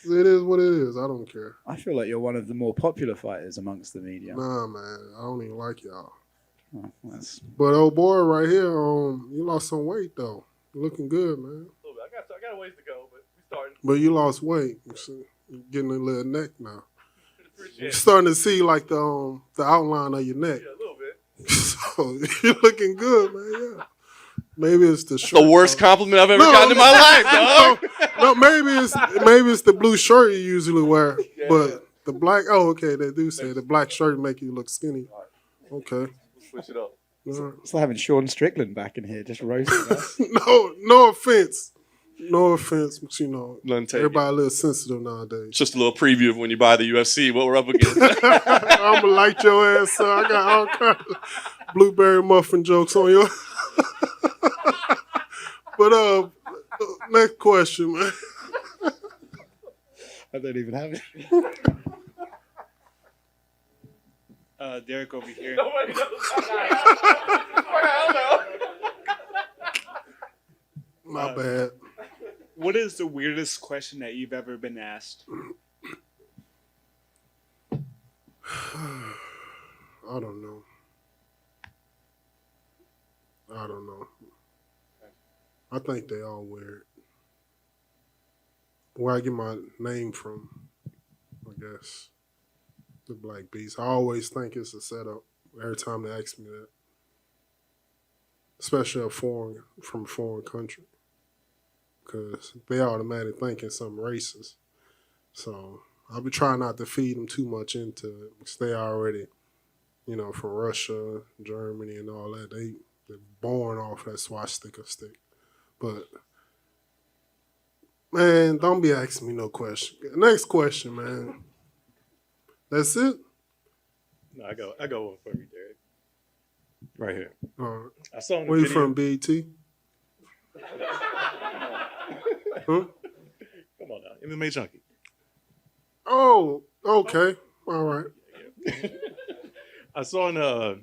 It is what it is. I don't care. I feel like you're one of the more popular fighters amongst the media. Nah, man. I don't even like y'all. Oh, that's... But old boy right here, you lost some weight, though. You're looking good, man. A little bit. I got a ways to go, but we starting. But you lost weight. You're getting a little neck now. You're starting to see, like, the outline of your neck. Yeah, a little bit. So you're looking good, man, yeah. Maybe it's the shirt. The worst compliment I've ever gotten in my life, dog. No, maybe it's the blue shirt you usually wear. Yeah, but the black, okay, they do say the black shirt make you look skinny. Okay. Switch it up. It's like having Sean Strickland back in here, just roasting us. No offense. No offense, but None taken. everybody a little sensitive nowadays. Just a little preview of when you buy the UFC, what we're up against. I'm gonna light your ass up. I got all kinds of blueberry muffin jokes on you. But next question, man. I don't even have it. Derrick over here. Nobody knows. My bad. What is the weirdest question that you've ever been asked? I don't know. I think they all weird. Where I get my name from, I guess. The Black Beast. I always think it's a setup every time they ask me that. Especially from a foreign country. Because they automatically thinking something racist. So I'll be trying not to feed them too much into it. Because they already, from Russia, Germany, and all that. They're born off that swastika stick. But, man, don't be asking me no question. Next question, man. That's it? No, I go one for you, Derrick. Right here. All right. I saw in the Where you video. from, BT? Huh? Come on now, MMA Junkie. Oh, okay. All right. I saw in a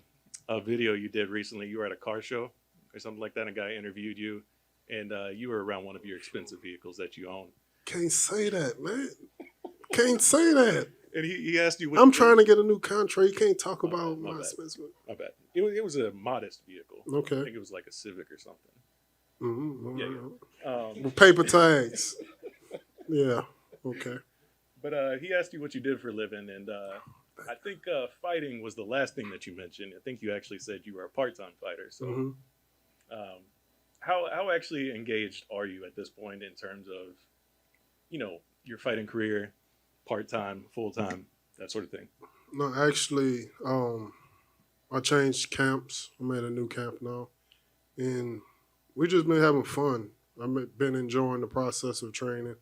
video you did recently. You were at a car show or something like that, and a guy interviewed you, and you were around one of your expensive vehicles that you own. Can't say that, man. Can't say that. And he asked you. I'm trying to get a new contract. You can't talk about my expensive. My bad. It was a modest vehicle. Okay. I think it was like a Civic or something. Mm-hmm. Yeah. With paper tags. Yeah. Okay. But he asked you what you did for a living, and I think fighting was the last thing that you mentioned. I think you actually said you were a part-time fighter. So how actually engaged are you at this point in terms of, your fighting career, part-time, full-time, that sort of thing? No, actually, I changed camps. I'm at a new camp now. And we just been having fun. I've been enjoying the process of training.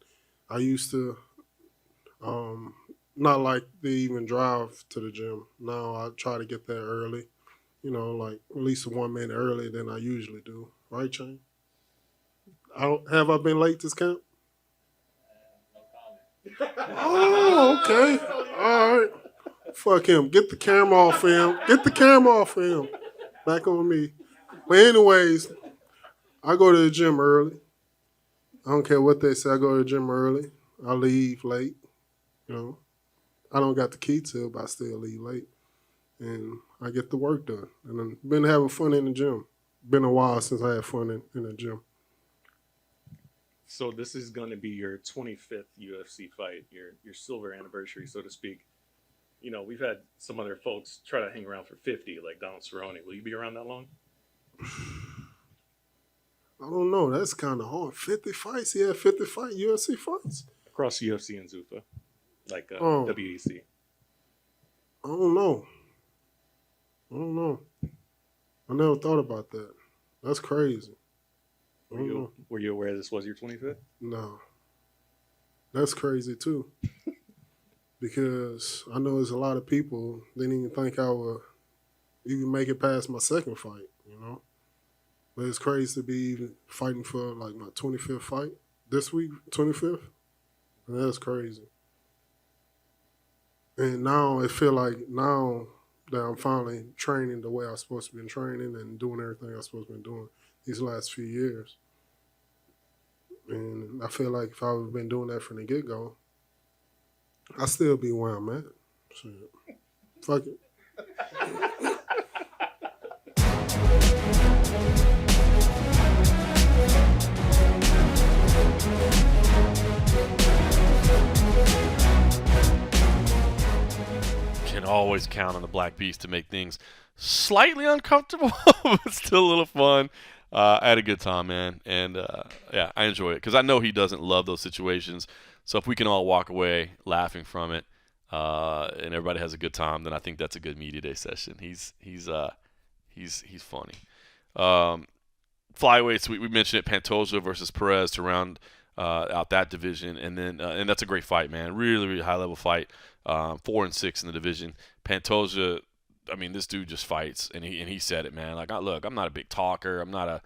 I used to not like to even drive to the gym. Now I try to get there early, like at least 1 minute earlier than I usually do. Right, Shane? Have I been late this camp? Oh, okay. All right. Fuck him. Get the camera off him. Get the camera off him. Back on me. But anyways, I go to the gym early. I don't care what they say. I go to the gym early. I leave late. I don't got the key to it, but I still leave late. And I get the work done. And I've been having fun in the gym. Been a while since I had fun in the gym. So this is going to be your 25th UFC fight, your silver anniversary, so to speak. We've had some other folks try to hang around for 50, like Donald Cerrone. Will you be around that long? I don't know. That's kind of hard. 50 fights? He had 50 UFC fights? Across UFC and Zuffa, like WEC. I don't know. I never thought about that. That's crazy. Were you aware this was your 25th? No. That's crazy, too. Because I know there's a lot of people didn't even think I would even make it past my second fight, But it's crazy to be even fighting for, like, my 25th fight this week, 25th. And that's crazy. And now it feel like now that I'm finally training the way I'm supposed to be training and doing everything I'm supposed to be doing these last few years. And I feel like if I would have been doing that from the get-go, I'd still be where I'm at. Shit. Fuck it. Can always count on the Black Beast to make things slightly uncomfortable, but still a little fun. I had a good time, man, and I enjoy it because I know he doesn't love those situations. So if we can all walk away laughing from it, and everybody has a good time, then I think that's a good media day session. He's funny. Flyweights, we mentioned it, Pantoja versus Perez to round out that division, and then and that's a great fight, man. Really, really high level fight. 4-6 in the division. Pantoja, I mean, this dude just fights, and he said it, man. Like, look, I'm not a big talker. I'm not a,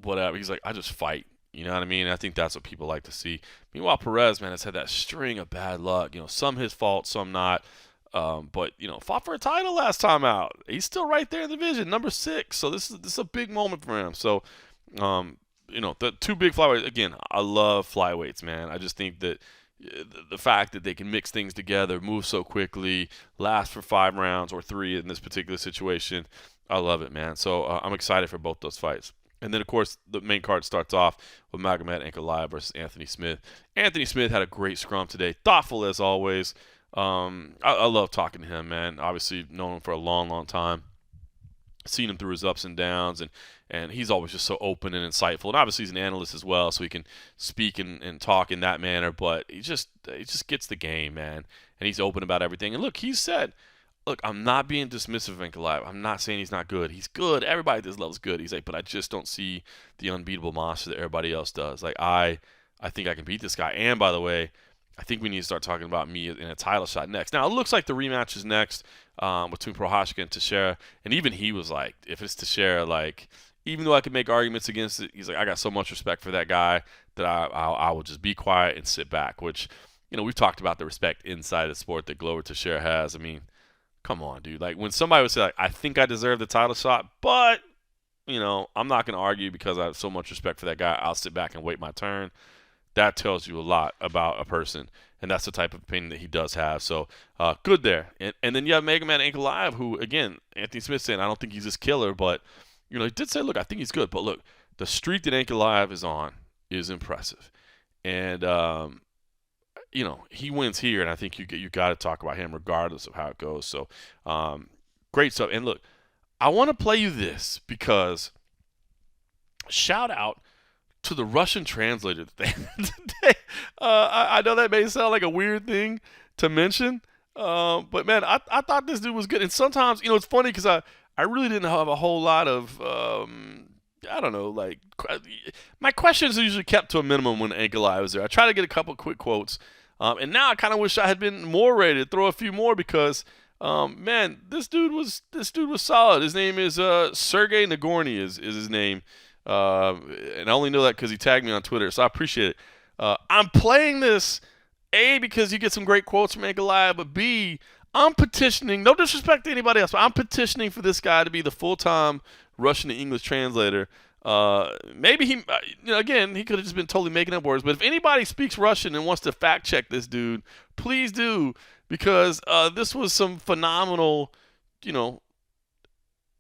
whatever. He's like, I just fight. You know what I mean? And I think that's what people like to see. Meanwhile, Perez, man, has had that string of bad luck. Some his fault, some not. But fought for a title last time out. He's still right there in the division, number 6. So this is a big moment for him. So, the two big flyweights. Again, I love flyweights, man. I just think that the fact that they can mix things together, move so quickly, last for 5 rounds or 3 in this particular situation, I love it, man. So I'm excited for both those fights. And then, of course, the main card starts off with Magomed Ankalaev versus Anthony Smith. Anthony Smith had a great scrum today, thoughtful as always. I love talking to him, man. Obviously, known him for a long, long time. Seen him through his ups and downs, and he's always just so open and insightful. And obviously, he's an analyst as well, so he can speak and talk in that manner. But he just gets the game, man. And he's open about everything. And look, he said, look, I'm not being dismissive of Ankalaev. I'm not saying he's not good. He's good. Everybody at this level is good. He's like, but I just don't see the unbeatable monster that everybody else does. Like, I think I can beat this guy. And, by the way, I think we need to start talking about me in a title shot next. Now, it looks like the rematch is next between Prochazka and Teixeira. And even he was like, if it's Teixeira, like, even though I could make arguments against it, he's like, I got so much respect for that guy that I will just be quiet and sit back, which, we've talked about the respect inside the sport that Glover Teixeira has. I mean, come on, dude. Like, when somebody would say, like, I think I deserve the title shot, but, I'm not going to argue because I have so much respect for that guy. I'll sit back and wait my turn. That tells you a lot about a person, and that's the type of opinion that he does have. So, good there. And then you have Magomed Ankalaev, who, again, Anthony Smith saying, I don't think he's this killer, but, he did say, look, I think he's good. But, look, the streak that Ankalaev is on is impressive. And, he wins here, and I think you got to talk about him regardless of how it goes. So, great stuff. And look, I want to play you this because shout out to the Russian translator today. I know that may sound like a weird thing to mention, but man, I thought this dude was good. And sometimes, it's funny because I really didn't have a whole lot of I don't know, like my questions are usually kept to a minimum when Ankalaev was there. I try to get a couple quick quotes, and now I kind of wish I had been more ready to throw a few more because, man, this dude was solid. His name is Sergey Nagorny is his name, and I only know that because he tagged me on Twitter, so I appreciate it. I'm playing this A because you get some great quotes from Ankalaev, but B, I'm petitioning. No disrespect to anybody else, but I'm petitioning for this guy to be the full-time Russian to English translator. Maybe he, again, he could have just been totally making up words. But if anybody speaks Russian and wants to fact check this dude, please do, because this was some phenomenal,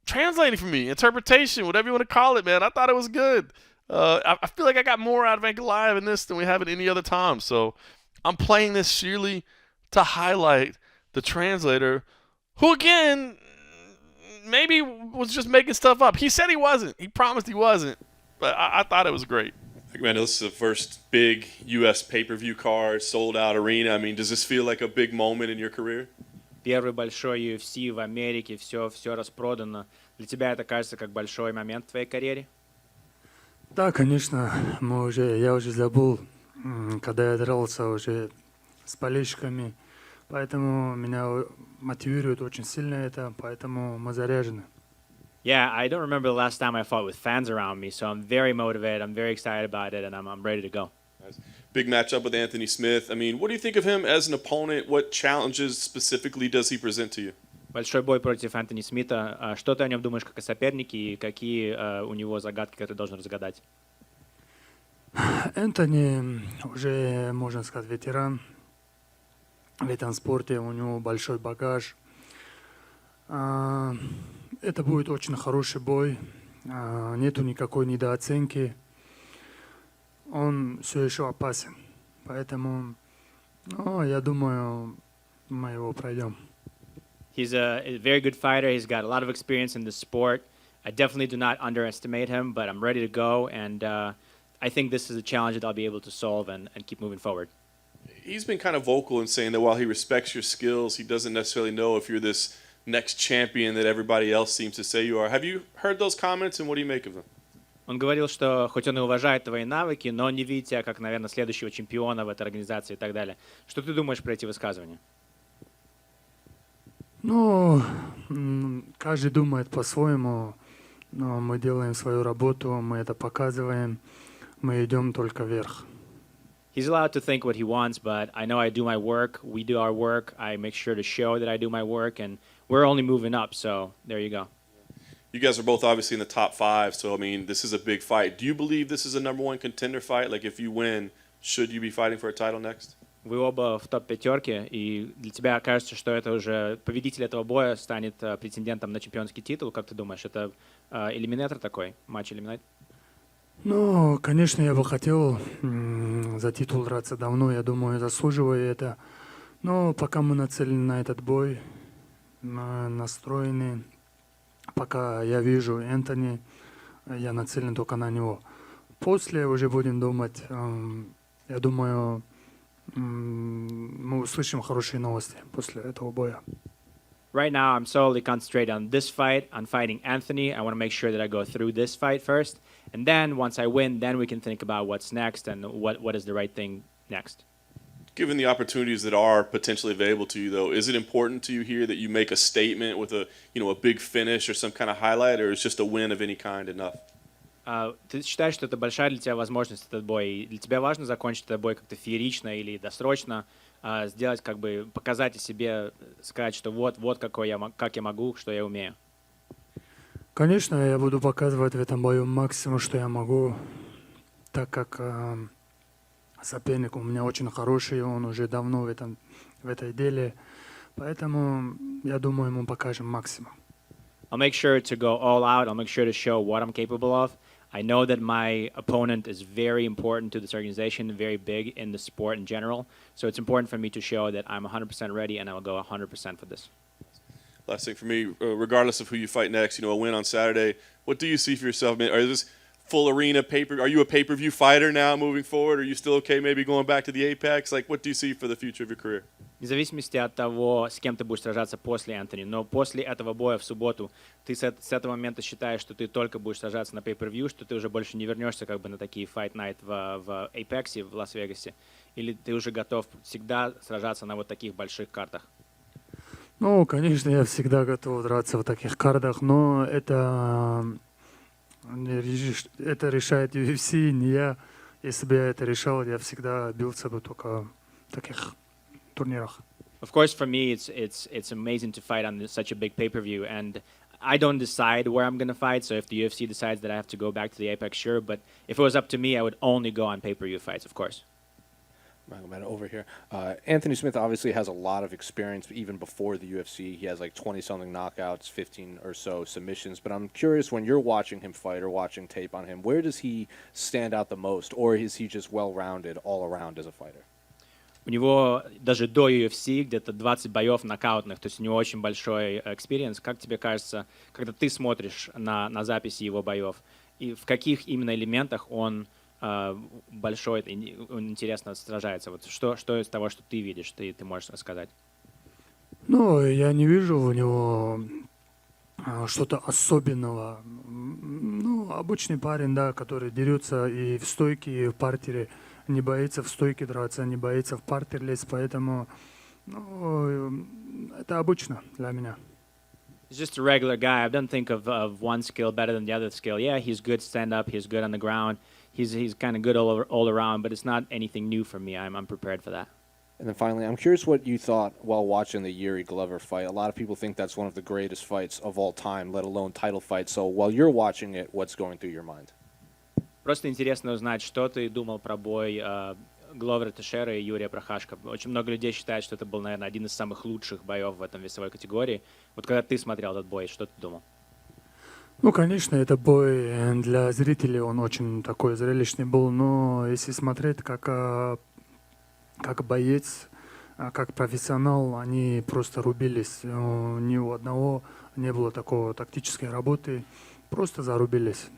translating for me, interpretation, whatever you want to call it, man. I thought it was good. I feel like I got more out of Ankalaev in this than we have at any other time. So I'm playing this sheerly to highlight the translator, who again, maybe was just making stuff up. He said he wasn't. He promised he wasn't. But I thought it was great. Man, this is the first big U.S. pay-per-view card, sold-out arena. I mean, does this feel like a big moment in your career? Первый большой UFC в Америке, все распродано. Для тебя это кажется как большой момент в твоей карьере? Да, конечно, я уже забыл, когда я дрался уже с болельщиками. Поэтому меня мотивирует очень сильно это, поэтому мы заряжены. Yeah, I don't remember the last time I fought with fans around me, so I'm very motivated. I'm very excited about it, and I'm ready to go. Big matchup with Anthony Smith. I mean, what do you think of him as an opponent? What challenges specifically does he present to you? Большой бой против Энтони Смита. Что ты о нем думаешь как о сопернике и какие у него загадки, которые ты должен разгадать? Энтони уже, можно сказать, ветеран в этом спорте, у него большой багаж. Это будет очень хороший бой, нету никакой недооценки. Он все еще опасен, поэтому, я думаю, мы его пройдем. He's a very good fighter. He's got a lot of experience in the sport. I definitely do not underestimate him, but I'm ready to go, and I think this is a challenge that I'll be able to solve and keep moving forward. He's been kind of vocal in saying that while he respects your skills, he doesn't necessarily know if you're this next champion that everybody else seems to say you are. Have you heard those comments, and what do you make of them? Он говорил, что хоть он и уважает твои навыки, но не видит тебя как, наверное, следующего чемпиона в этой организации и так далее. Что ты думаешь про эти высказывания? Каждый думает по-своему, но мы делаем свою работу, мы это показываем, мы идем только вверх. He's allowed to think what he wants, but I know I do my work. We do our work. I make sure to show that I do my work, and we're only moving up, so there you go. You guys are both obviously in the top 5, so, I mean, this is a big fight. Do you believe this is a number 1 contender fight? Like, if you win, should you be fighting for a title next? Вы оба в топ-5, и для тебя кажется, что это уже победитель этого боя станет претендентом на чемпионский титул. Как ты думаешь, это элиминатор такой, матч-элиминатор? Конечно, я бы хотел за титул драться давно, я думаю, заслуживаю это. Но пока мы нацелены на этот бой, мы настроены. Пока я вижу Энтони, я нацелен только на него. После уже будем думать, я думаю, мы услышим хорошие новости после этого боя. Right now, I'm solely concentrated on this fight, on fighting Anthony. I want to make sure that I go through this fight first. And then, once I win, then we can think about what's next and what is the right thing next. Given the opportunities that are potentially available to you, though, is it important to you here that you make a statement with a big finish or some kind of highlight, or is just a win of any kind enough? Ты считаешь, что это большая для тебя возможность, этот бой? И для тебя важно закончить этот бой как-то феерично или досрочно, сделать, как бы, показать о себе, сказать, что вот как я могу, что я умею? Конечно, я буду показывать в этом бою максимум, что я могу, так как соперник у меня очень хороший, он уже давно в этой деле, поэтому я думаю, мы покажем максимум. I'll make sure to go all out. I'll make sure to show what I'm capable of. I know that my opponent is very important to this organization, very big in the sport in general. So it's important for me to show that I'm 100% ready and I will go 100% for this. Last thing for me, regardless of who you fight next, a win on Saturday, what do you see for yourself? Are this full arena are you a pay-per-view fighter now moving forward? Are you still okay maybe going back to the Apex? What do you see for the future of your career? Вне зависимости от того, с кем ты будешь сражаться после Энтони, но после этого боя в субботу ты с этого момента считаешь, что ты только будешь сражаться на pay-per-view, что ты уже больше не вернешься на такие Fight Night в Apex, в Лас-Вегасе, или ты уже готов всегда сражаться на вот таких больших картах? Ну, конечно, я всегда готов драться в таких картах, но это решает UFC, не я. Если бы я это решал, я всегда бился бы только в таких турнирах. Of course, for me, it's amazing to fight on such a big pay-per-view, and I don't decide where I'm going to fight. So if the UFC decides that I have to go back to the Apex, sure. But if it was up to me, I would only go on pay-per-view fights, of course. Magomed over here. Anthony Smith obviously has a lot of experience even before the UFC. He has 20-something knockouts, 15 or so submissions. But I'm curious, when you're watching him fight or watching tape on him, where does he stand out the most? Or is he just well-rounded all around as a fighter? У него даже до UFC где-то 20 боев нокаутных, то есть у него очень большой экспириенс. Как тебе кажется, когда ты смотришь на записи его боев, и в каких именно элементах он большой, интересно сражается? Вот что из того, что ты видишь, ты можешь рассказать? Ну, я не вижу у него что-то особенного. Ну, обычный парень, да, который дерется и в стойке, и в партере, не боится в стойке драться, не боится в партер лезть, поэтому это обычно для меня. He's just a regular guy. I don't think of one skill better than the other skill. Yeah, he's good stand-up, he's good on the ground. He's kind of good all around, but it's not anything new for me. I'm prepared for that. And then finally, I'm curious what you thought while watching the Yuri Glover fight. A lot of people think that's one of the greatest fights of all time, let alone title fight. So while you're watching it, what's going through your mind? Просто интересно узнать, что ты думал про бой Гловера Тeixeira и Юрия Прохашко. Очень много людей считают, что это был, наверное, один из самых лучших боев в этом весовой категории. Вот когда ты смотрел этот бой, что ты думал? Ну, конечно, это бой для зрителей, он очень такой зрелищный был, но если смотреть как боец, как профессионал, они просто рубились. Ни у одного не было такой тактической работы, просто зарубились.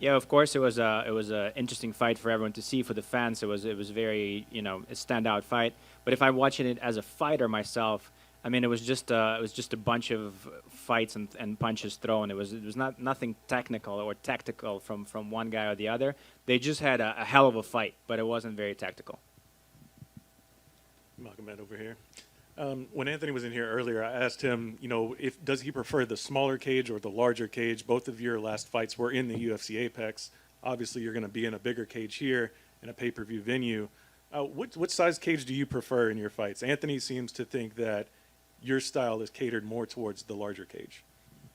Yeah, of course, it was a interesting fight for everyone to see. For the fans, it was very, a standout fight. But if I'm watching it as a fighter myself, I mean, it was just a bunch of fights and punches thrown. It was nothing technical or tactical from one guy or the other. They just had a hell of a fight, but it wasn't very tactical. Magomed over here. When Anthony was in here earlier, I asked him, does he prefer the smaller cage or the larger cage? Both of your last fights were in the UFC Apex. Obviously, you're going to be in a bigger cage here in a pay-per-view venue. What size cage do you prefer in your fights? Anthony seems to think that your style is catered more towards the larger cage.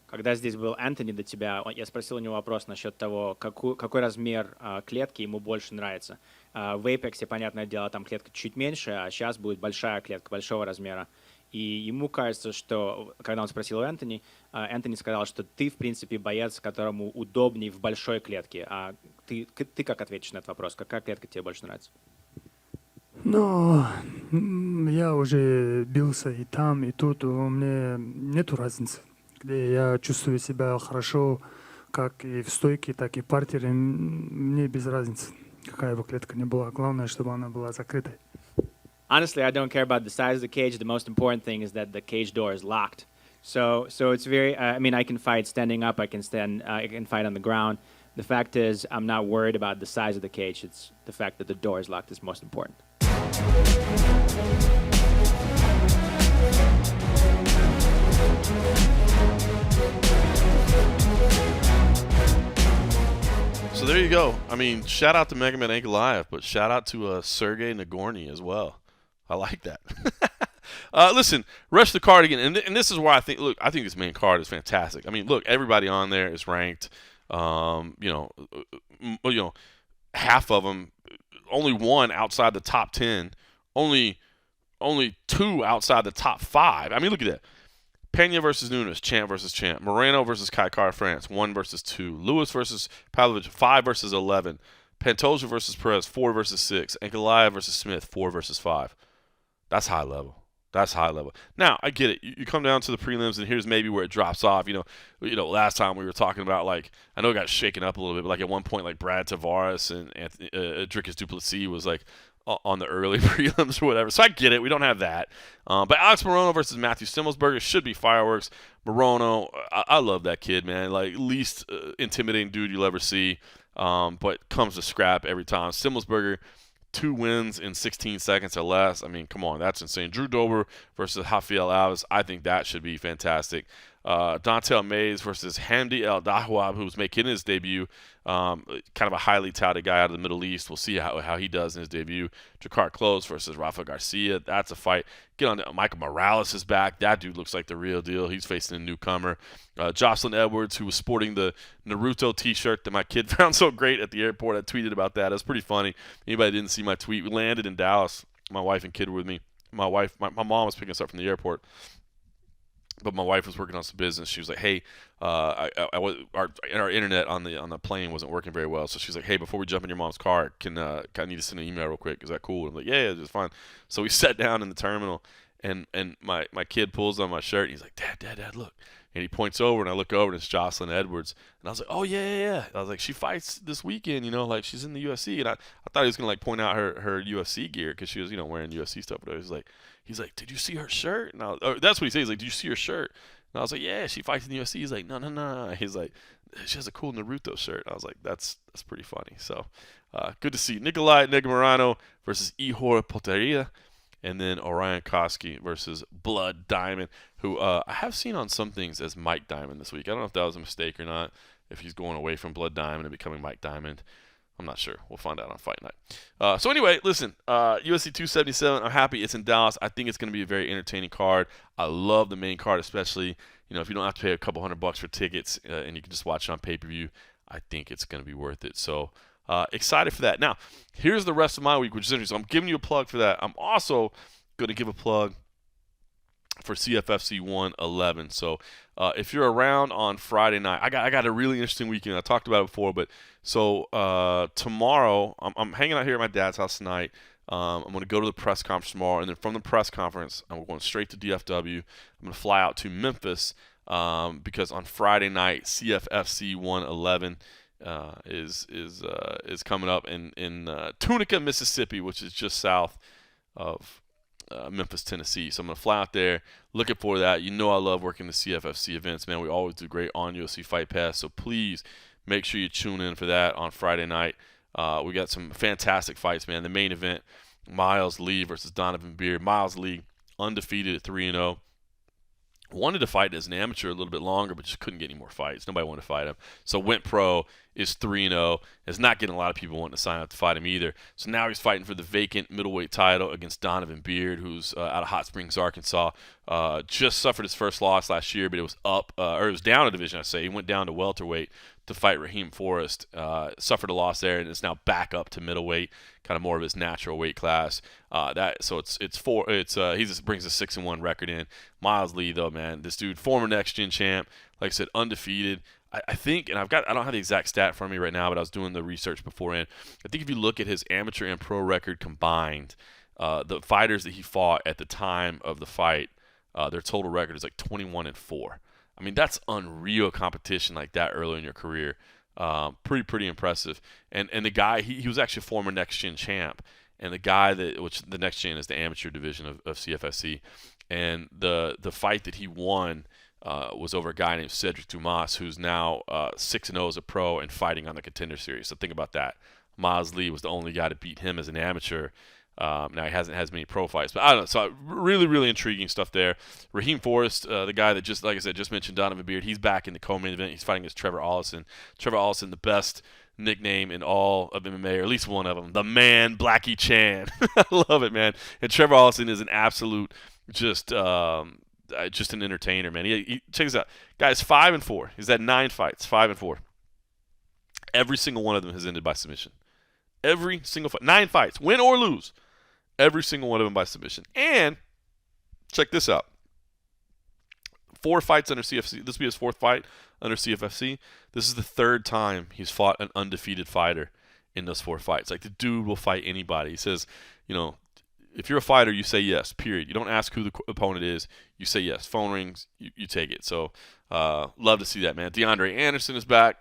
Когда здесь был Энтони до тебя, я спросил у него вопрос насчет того, какой размер клетки ему больше нравится. В Apex, понятное дело, там клетка чуть меньше, а сейчас будет большая клетка, большого размера. И ему кажется, что, когда он спросил у Энтони, Энтони сказал, что ты, в принципе, боец, которому удобней в большой клетке. А ты как ответишь на этот вопрос? Какая клетка тебе больше нравится? Ну, я уже бился и там, и тут, мне нету разницы. Где я чувствую себя хорошо, как и в стойке, так и в партере, мне без разницы, какая бы клетка ни была. Главное, чтобы она была закрытой. Honestly, I don't care about the size of the cage. The most important thing is that the cage door is locked. So it's very. I mean, I can fight standing up. I can fight on the ground. The fact is, I'm not worried about the size of the cage. It's the fact that the door is locked is most important. So there you go. I mean, shout out to Magomed Ankalaev, but shout out to Sergey Nagorny as well. I like that. Listen, rest of the card again, and this is why I think this main card is fantastic. I mean, look, everybody on there is ranked. Half of them, only one outside the top 10, only two outside the top 5. I mean, look at that. Peña versus Nunes, champ versus champ. Moreno versus Kai France, 1 versus 2. Lewis versus Pavlovich, 5 versus 11. Pantoja versus Perez, 4 versus 6. Ankalaev versus Smith, 4 versus 5. That's high level. That's high level. Now, I get it. You come down to the prelims, and here's maybe where it drops off. Last time we were talking about, like, I know it got shaken up a little bit, but like at one point, like Brad Tavares and Dricus Duplessis was like on the early prelims or whatever. So I get it. We don't have that. But Alex Morono versus Matthew Simmelsberger should be fireworks. Morono, I love that kid, man. Like, least intimidating dude you'll ever see, but comes to scrap every time. Simmelsberger, 2 wins in 16 seconds or less. I mean, come on, that's insane. Drew Dober versus Rafael Alves. I think that should be fantastic. Dontel Mays versus Hamdi El Dahwab, who's making his debut. Kind of a highly touted guy out of the Middle East. We'll see how he does in his debut. Jakar Close versus Rafa Garcia. That's a fight. Get on. Michael Morales is back. That dude looks like the real deal. He's facing a newcomer. Jocelyn Edwards, who was sporting the Naruto T-shirt that my kid found so great at the airport. I tweeted about that. It was pretty funny. Anybody didn't see my tweet? We landed in Dallas. My wife and kid were with me. My mom was picking us up from the airport. But my wife was working on some business. She was like, "Hey, our internet on the plane wasn't working very well." So she's like, "Hey, before we jump in your mom's car, I need to send an email real quick? Is that cool?" And I'm like, "Yeah, it's fine." So we sat down in the terminal, and my kid pulls on my shirt, and he's like, "Dad, look." And he points over, and I look over, and it's Jocelyn Edwards. And I was like, "Oh, yeah. I was like, "She fights this weekend, like she's in the UFC." And I thought he was going to, like, point out her UFC gear because she was, wearing UFC stuff. But he's like, "Did you see her shirt?" And that's what he said. He's like, "Did you see her shirt?" And I was like, "Yeah, she fights in the UFC." He's like, No. He's like, "She has a cool Naruto shirt." And I was like, that's pretty funny. So good to see. Nikolai Negumereanu versus Ihor Potieria. And then Orion Koski versus Blood Diamond, who I have seen on some things as Mike Diamond this week. I don't know if that was a mistake or not, if he's going away from Blood Diamond and becoming Mike Diamond. I'm not sure. We'll find out on Fight Night. So anyway, listen, UFC 277, I'm happy it's in Dallas. I think it's going to be a very entertaining card. I love the main card, especially, if you don't have to pay a couple $100 for tickets and you can just watch it on pay-per-view, I think it's going to be worth it. So excited for that. Now, here's the rest of my week, which is interesting. So I'm giving you a plug for that. I'm also going to give a plug for CFFC 111. So if you're around on Friday night, I got a really interesting weekend. I talked about it before, but so tomorrow I'm hanging out here at my dad's house tonight. I'm going to go to the press conference tomorrow, and then from the press conference, I'm going straight to DFW. I'm going to fly out to Memphis because on Friday night, CFFC 111 is coming up in Tunica, Mississippi, which is just south of Memphis, Tennessee. So I'm going to fly out there. Looking forward to that. I love working the CFFC events, man. We always do great on UFC Fight Pass. So please make sure you tune in for that on Friday night. We got some fantastic fights, man. The main event, Miles Lee versus Donovan Beard. Miles Lee, undefeated at 3-0. Wanted to fight as an amateur a little bit longer, but just couldn't get any more fights. Nobody wanted to fight him. So went pro, is 3-0. Is not getting a lot of people wanting to sign up to fight him either. So now he's fighting for the vacant middleweight title against Donovan Beard, who's out of Hot Springs, Arkansas. Just suffered his first loss last year, but it was it was down a division, I say. He went down to welterweight to fight Raheem Forrest. Suffered a loss there, and is now back up to middleweight, kind of more of his natural weight class. He just brings a 6-1 record in. Miles Lee, though, man, this dude, former Next Gen champ, like I said, undefeated. I think, and I don't have the exact stat for me right now, but I was doing the research beforehand. I think if you look at his amateur and pro record combined, the fighters that he fought at the time of the fight, their total record is like 21-4. I mean, that's unreal competition like that early in your career. Pretty impressive. And the guy, he was actually a former Next Gen champ. And the guy which the Next Gen is the amateur division of CFFC. And the fight that he won was over a guy named Cedric Dumas, who's now 6-0 as a pro and fighting on the Contender Series. So think about that. Miles Lee was the only guy to beat him as an amateur. Now he hasn't had many pro fights, but I don't know. So really intriguing stuff there. Raheem Forrest, the guy that just mentioned Donovan Beard, he's back in the co-main event. He's fighting against Trevor Allison. Trevor Allison, the best nickname in all of MMA, or at least one of them, the Man Blackie Chan. I love it, man. And Trevor Allison is an absolute just an entertainer, man. He check this out, guys. 5-4. He's had 9 fights. 5-4. Every single one of them has ended by submission. Every single fight, 9 fights, win or lose. Every single one of them by submission. And check this out. 4 fights under CFC. This will be his 4th fight under CFFC. This is the 3rd time he's fought an undefeated fighter in those 4 fights. Like, the dude will fight anybody. He says, you know, if you're a fighter, you say yes, period. You don't ask who the opponent is. You say yes. Phone rings, you take it. So, love to see that, man. DeAndre Anderson is back.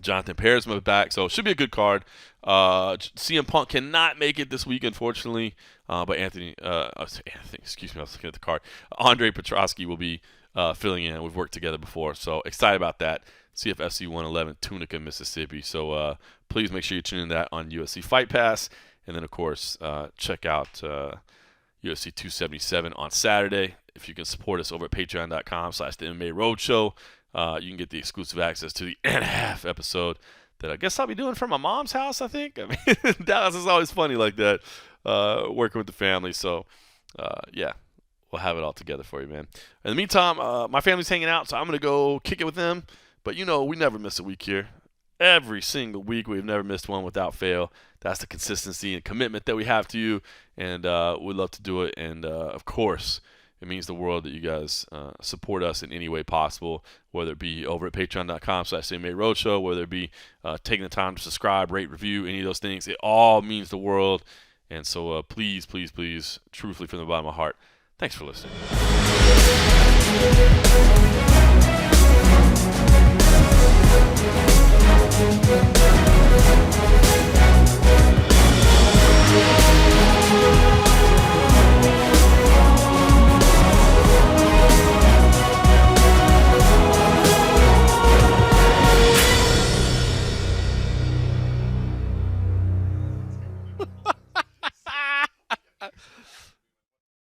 Jonathan Peresma is back. So, it should be a good card. CM Punk cannot make it this week, unfortunately. But Anthony, excuse me, I was looking at the card. Andre Petrosky will be filling in. We've worked together before. So, excited about that. CFFC 111, Tunica, Mississippi. So, please make sure you tune in that on UFC Fight Pass. And then, of course, check out UFC 277 on Saturday. If you can support us over at patreon.com/the MMA Roadshow, you can get the exclusive access to the and-a-half episode that I guess I'll be doing from my mom's house, I think. I mean, Dallas is always funny like that, working with the family. So, yeah, we'll have it all together for you, man. In the meantime, my family's hanging out, so I'm going to go kick it with them. But, you know, we never miss a week here. Every single week, we've never missed one without fail. That's the consistency and commitment that we have to you, and we'd love to do it. And, of course, it means the world that you guys support us in any way possible, whether it be over at patreon.com/MMA Roadshow, whether it be taking the time to subscribe, rate, review, any of those things. It all means the world. And so please, please, please, truthfully from the bottom of my heart, thanks for listening.